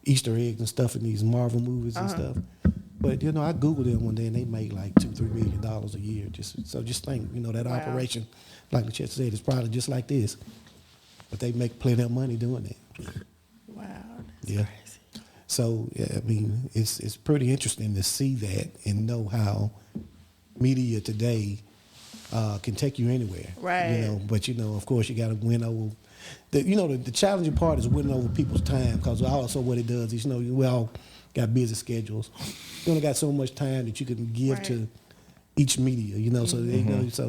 Easter eggs and stuff in these Marvel movies and stuff. But I Googled them one day, and they make like $2-3 million a year. Just think, that operation, like the chat said, is probably just like this, but they make plenty of money doing it. Wow. Yeah. Crazy. So I mean, it's pretty interesting to see that and know how media today can take you anywhere. Right. But of course you got to win over. The challenging part is winning over people's time, because also what it does is we all got busy schedules. You only got so much time that you can give to each media. So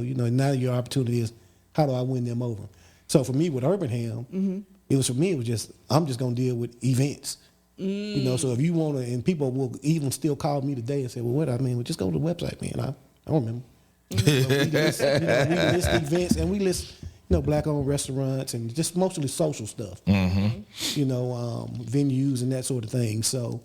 now your opportunity is, how do I win them over? So for me with URBNHM, it was just I'm just gonna deal with events. So if you want to, and people will even still call me today and say, well, well, just go to the website, man. I don't remember. We list events, and we list black-owned restaurants and just mostly social stuff. Venues and that sort of thing. So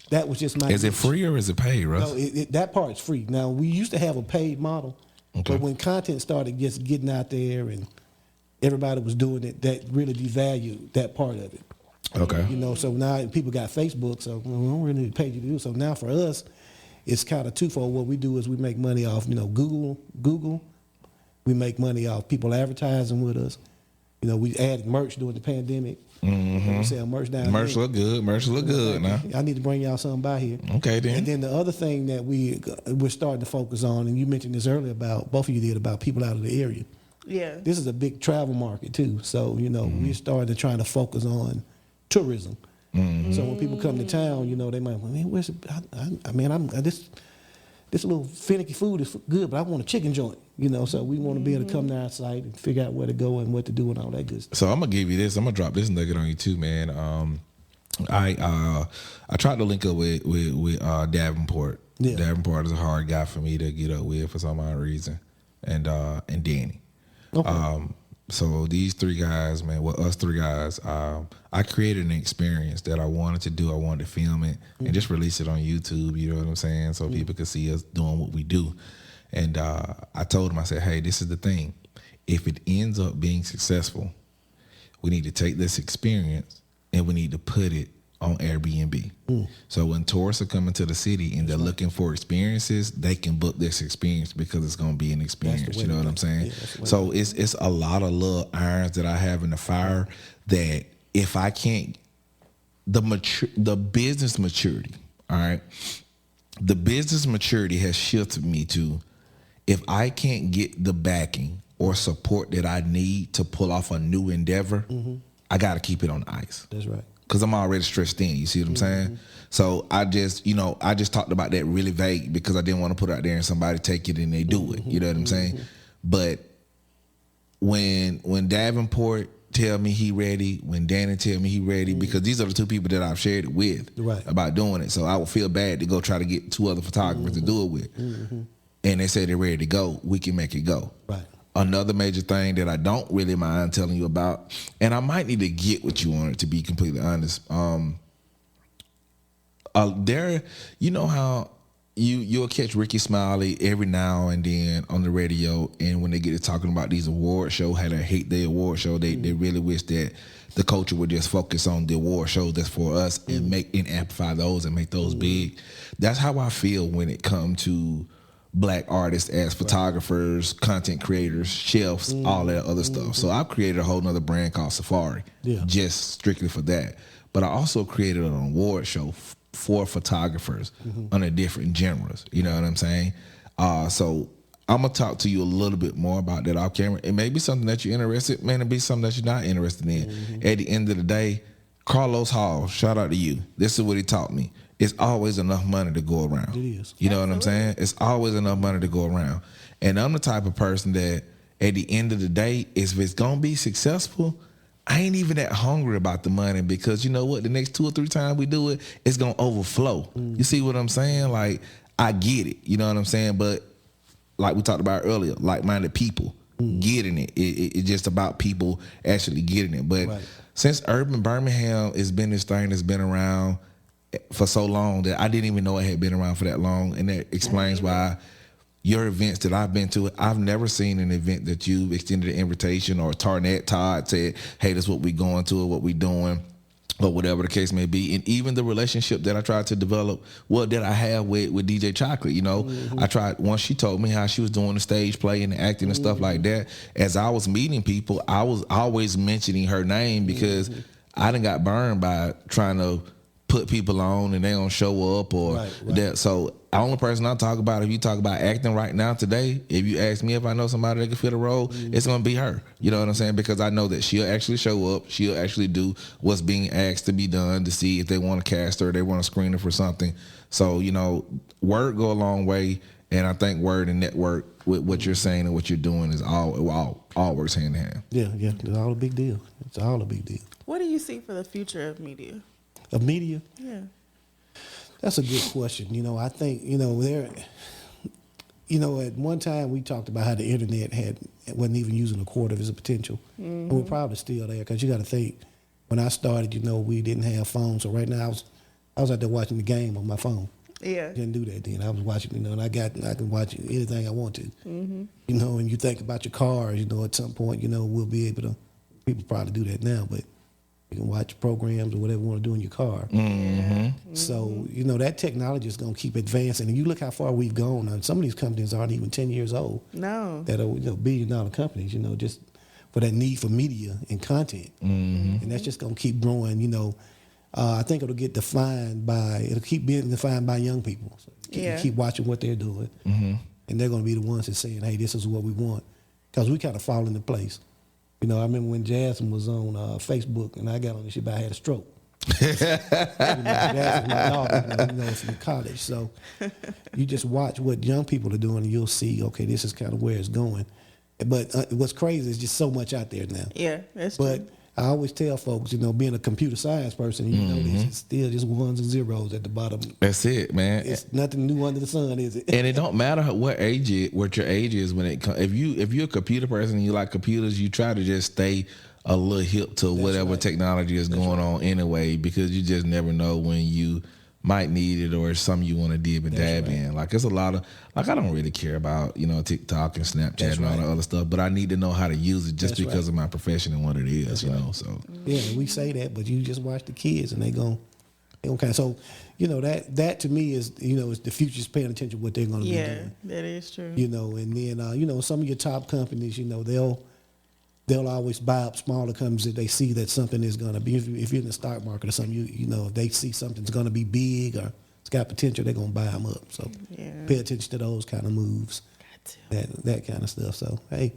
that was just my. Is it free or is it paid, Russ? No, that part's free. Now we used to have a paid model, but when content started just getting out there and everybody was doing it, that really devalued that part of it. Okay. So now people got Facebook, so we don't really need to pay you to do. So now for us, it's kind of twofold. What we do is we make money off, Google. We make money off people advertising with us. We added merch during the pandemic. We sell merch down there. Merch look good now. I need to bring y'all something by here. Okay, then. And then the other thing that we're starting to focus on, and you mentioned this earlier both of you did, about people out of the area. Yeah. This is a big travel market too. So, we're starting to try to focus on tourism. So when people come to town, they might, man, where's this little finicky food is good, but I want a chicken joint, so we want to be able to come to our site and figure out where to go and what to do and all that good stuff. So I'm gonna give you this. I'm gonna drop this nugget on you too, man. I tried to link up with Davenport. Yeah. Davenport is a hard guy for me to get up with for some odd reason, and Danny. Okay. So these three guys, man, us three guys, I created an experience that I wanted to do. I wanted to film it and just release it on YouTube, you know what I'm saying, so people could see us doing what we do. And I told them, I said, hey, this is the thing. If it ends up being successful, we need to take this experience and we need to put it on Airbnb. So when tourists are coming to the city and they're looking for experiences, they can book this experience because it's going to be an experience. You know what I'm saying? Yeah, so it's a lot of little irons that I have in the fire that if I can't, the business maturity, all right, the business maturity has shifted me to, if I can't get the backing or support that I need to pull off a new endeavor, I got to keep it on ice. That's right. Because I'm already stretched thin. You see what I'm saying? So I just talked about that really vague because I didn't want to put it out there and somebody take it and they do it. You know what I'm saying? But when Davenport tell me he ready, when Danny tell me he ready, because these are the two people that I've shared it with about doing it. So I would feel bad to go try to get two other photographers to do it with. And they say they're ready to go. We can make it go. Right. Another major thing that I don't really mind telling you about, and I might need to get what you on it, to be completely honest. You know how you'll catch Ricky Smiley every now and then on the radio, and when they get to talking about these award shows, how they hate the award show, they really wish that the culture would just focus on the award shows that's for us and amplify those and make those big. That's how I feel when it comes to Black artists as photographers, content creators, chefs, all that other stuff. So I've created a whole nother brand called Safari, just strictly for that. But I also created an award show for photographers under different genres. You know what I'm saying? So I'm going to talk to you a little bit more about that off camera. It may be something that you're interested in, man, it be something that you're not interested in. At the end of the day, Carlos Hall, shout out to you. This is what he taught me. It's always enough money to go around. It is. You know what I'm saying? It's always enough money to go around. And I'm the type of person that at the end of the day, if it's going to be successful, I ain't even that hungry about the money, because you know what? The next 2 or 3 times we do it, it's going to overflow. You see what I'm saying? Like, I get it. You know what I'm saying? But like we talked about earlier, like-minded people getting it. It's just about people actually getting it. But since Urban Birmingham has been this thing that's been around for so long that I didn't even know it had been around for that long, and that explains why your events that I've been to, I've never seen an event that you extended an invitation or Todd said, hey, this is what we going to or what we doing or whatever the case may be. And even the relationship that I tried to develop, that I have with DJ Chocolate, you know, I tried, once she told me how she was doing the stage play and the acting and stuff like that, as I was meeting people, I was always mentioning her name because I done got burned by trying to put people on and they don't show up or that. So the only person I talk about, if you talk about acting right now today, if you ask me if I know somebody that can fit a role, it's going to be her. You know what I'm saying? Because I know that she'll actually show up. She'll actually do what's being asked to be done to see if they want to cast her, they want to screen her for something. So, you know, word go a long way. And I think word and network with what you're saying and what you're doing is all works hand in hand. Yeah. It's all a big deal. It's all a big deal. What do you see for the future of media? Of media? Yeah. That's a good question. You know, I think, at one time we talked about how the internet wasn't even using a quarter of its potential. And we're probably still there, because you got to think, when I started, we didn't have phones. So right now I was out there watching the game on my phone. Yeah. Didn't do that then. I was watching, and I can watch anything I want to. And you think about your cars, at some point, we'll be able to, people probably do that now, but you can watch programs or whatever you want to do in your car. So, that technology is going to keep advancing. And you look how far we've gone. Now, some of these companies aren't even 10 years old. No. That are billion-dollar companies, just for that need for media and content. And that's just going to keep growing, I think it'll keep being defined by young people. So keep watching what they're doing. And they're going to be the ones that saying, hey, this is what we want. Because we kind of fall into place. I remember when Jasmine was on Facebook and I got on the shit, but I had a stroke. Jasmine's my daughter, from college. So you just watch what young people are doing and you'll see, okay, this is kind of where it's going. But what's crazy is just so much out there now. Yeah, that's true. But I always tell folks, being a computer science person, this is still just ones and zeros at the bottom. That's it, man. It's nothing new under the sun, is it? And it don't matter what your age is when it comes. If you're a computer person and you like computers, you try to just stay a little hip to whatever technology is going on anyway, because you just never know when you might need it, or it's something you want to dib and dab in. Like, it's a lot of, like, I don't really care about, TikTok and Snapchat and all the other stuff, but I need to know how to use it just because of my profession and what it is, know, so. Yeah, we say that, but you just watch the kids and they kind of, so, that to me is, is the future's paying attention to what they're going to be doing. Yeah, that is true. And then, some of your top companies, they'll always buy up smaller companies if they see that something is going to be, if you're in the stock market or something, if they see something's going to be big or it's got potential, they're going to buy them up. So pay attention to those kind of moves, that kind of stuff. So, hey,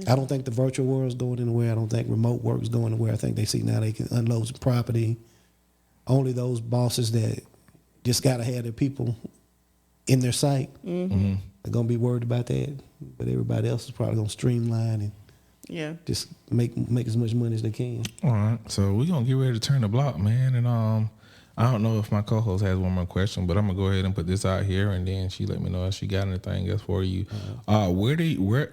I don't think the virtual world's going anywhere. I don't think remote work's going anywhere. I think they see now they can unload some property. Only those bosses that just got to have their people in their sight are going to be worried about that. But everybody else is probably going to streamline and just make as much money as they can. All right. So we're going to get ready to turn the block, man. And I don't know if my co-host has one more question, but I'm going to go ahead and put this out here, and then she let me know if she got anything else for you. Where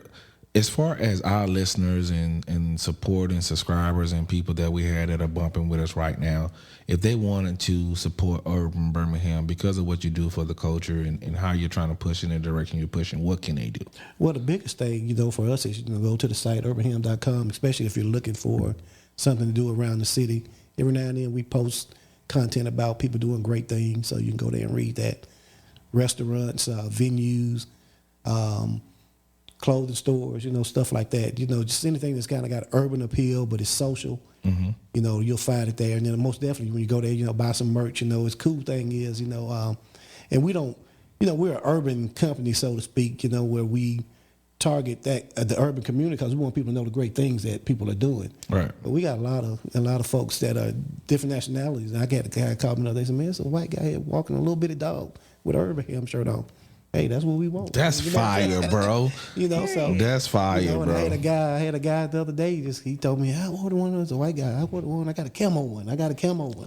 as far as our listeners and support and subscribers and people that we had that are bumping with us right now, if they wanted to support Urban Birmingham because of what you do for the culture and how you're trying to push in the direction you're pushing, what can they do? Well, the biggest thing, for us is go to the site, urbanham.com, especially if you're looking for something to do around the city. Every now and then we post content about people doing great things, so you can go there and read that. Restaurants, venues, clothing stores, stuff like that. Just anything that's kind of got urban appeal, but it's social. You'll find it there. And then most definitely when you go there, buy some merch. It's cool thing is, and we don't, we're an urban company, so to speak. Where we target that the urban community because we want people to know the great things that people are doing. Right. But we got a lot of folks that are different nationalities. And I got a guy called me another day. Said, "Man, it's a white guy here walking a little bitty dog with an Urban Ham shirt on." Hey, that's what we want. That's fire, bro. So that's fire, bro. I had a guy the other day. He told me, "I wanted one. It's a white guy. I wanted one. I got a camo one.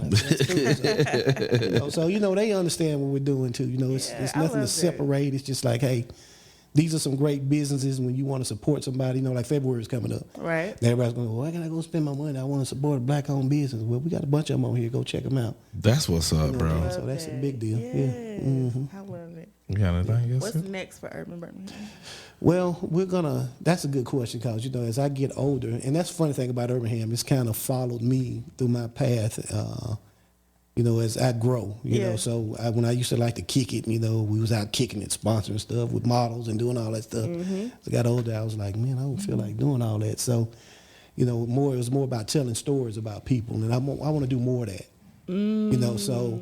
That's cool." So they understand what we're doing too. It's nothing to separate. It's just like, hey, these are some great businesses. When you want to support somebody, like February is coming up. Right. Everybody's going, why can I go spend my money? I want to support a black-owned business. Well, we got a bunch of them on here. Go check them out. That's what's up, bro. So that's a big deal. I love it. You got anything else? What's next for Urban Birmingham? Well, that's a good question because, as I get older, and that's the funny thing about Birmingham, it's kind of followed me through my path, as I grow, So when I used to like to kick it, we was out kicking it, sponsoring stuff with models and doing all that stuff. As I got older, I was like, man, I don't feel like doing all that. So, it was more about telling stories about people, and I want to do more of that, So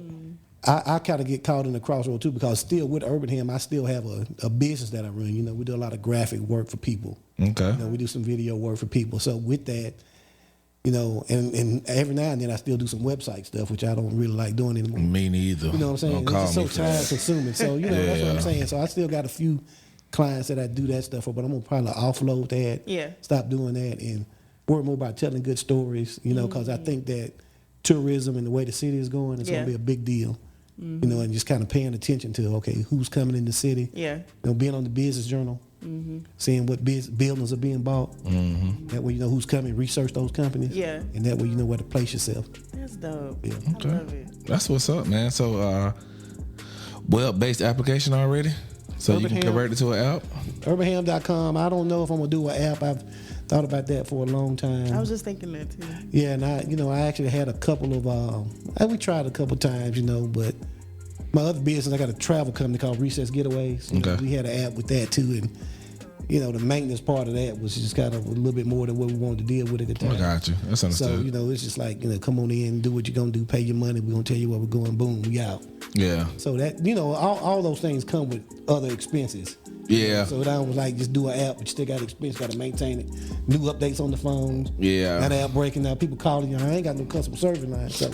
I kind of get caught in the crossroad too because still with Urban Ham, I still have a business that I run. We do a lot of graphic work for people. Okay. We do some video work for people. So with that, and every now and then I still do some website stuff, which I don't really like doing anymore. Me neither. You know what I'm saying? It's just so time consuming. So, that's what I'm saying. So I still got a few clients that I do that stuff for, but I'm going to probably offload that. Yeah. Stop doing that and worry more about telling good stories, because I think that tourism and the way the city is going is going to be a big deal. And just kind of paying attention to, okay, who's coming in the city. Yeah. Being on the Business Journal. Seeing what buildings are being bought. That way you know who's coming, research those companies. Yeah. And that way you know where to place yourself. That's dope. Yeah. Okay. I love it. That's what's up, man. So, web-based application already? So Urban you can Ham. convert it to an app? Urbanham.com. I don't know if I'm going to do an app. I've thought about that for a long time. I was just thinking that too. Yeah, and I actually had a couple of, we tried a couple times, but my other business, I got a travel company called Recess Getaways. Okay. We had an app with that too, and the maintenance part of that was just kind of a little bit more than what we wanted to deal with at the time. I got you. That's understood. So, it's just like, come on in, do what you're going to do, pay your money. We're going to tell you where we're going, boom, we out. Yeah. So that, all those things come with other expenses. Yeah. So that was like, just do an app, but you still got expense, got to maintain it. New updates on the phones. Yeah. Now the app breaking, now people calling you, I ain't got no customer service line. So,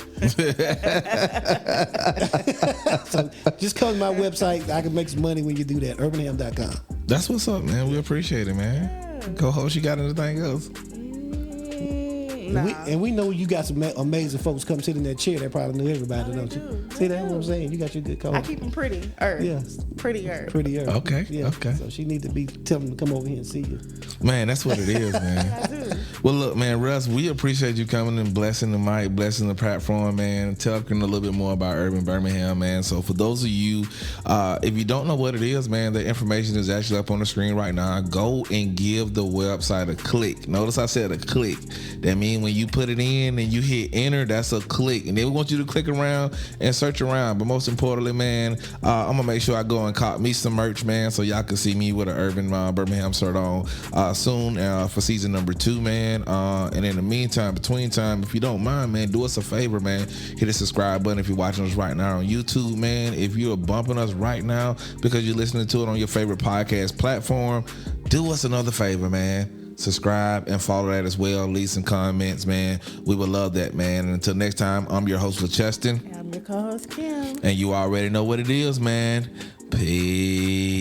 so just come to my website. I can make some money when you do that, urbanham.com. That's what's up, man. We appreciate it, man. Co-host, you got anything else? Nah. And we know you got some amazing folks come sit in that chair that probably knew everybody, don't you? See, that's what I'm saying. You got your good co. I keep them prettier. Yeah. Prettier. Okay. Yeah. Okay. So she need to be telling them to come over here and see you. Man, that's what it is, man. I do. Well, look, man, Russ, we appreciate you coming and blessing the mic, blessing the platform, man, talking a little bit more about Urban Birmingham, man. So for those of you, if you don't know what it is, man, the information is actually up on the screen right now. Go and give the website a click. Notice I said a click. That means when you put it in and you hit enter, that's a click. And then we want you to click around and search around. But most importantly, man, I'm going to make sure I go and cop me some merch, man, so y'all can see me with an Urban Birmingham shirt on soon for season number 2, man. And in the meantime, between time, if you don't mind, man, do us a favor, man. Hit the subscribe button if you're watching us right now on YouTube, man. If you're bumping us right now because you're listening to it on your favorite podcast platform, do us another favor, man. Subscribe and follow that as well. Leave some comments, man. We would love that, man. And until next time, I'm your host, LaCheston. I'm your co-host, Kim. And you already know what it is, man. Peace.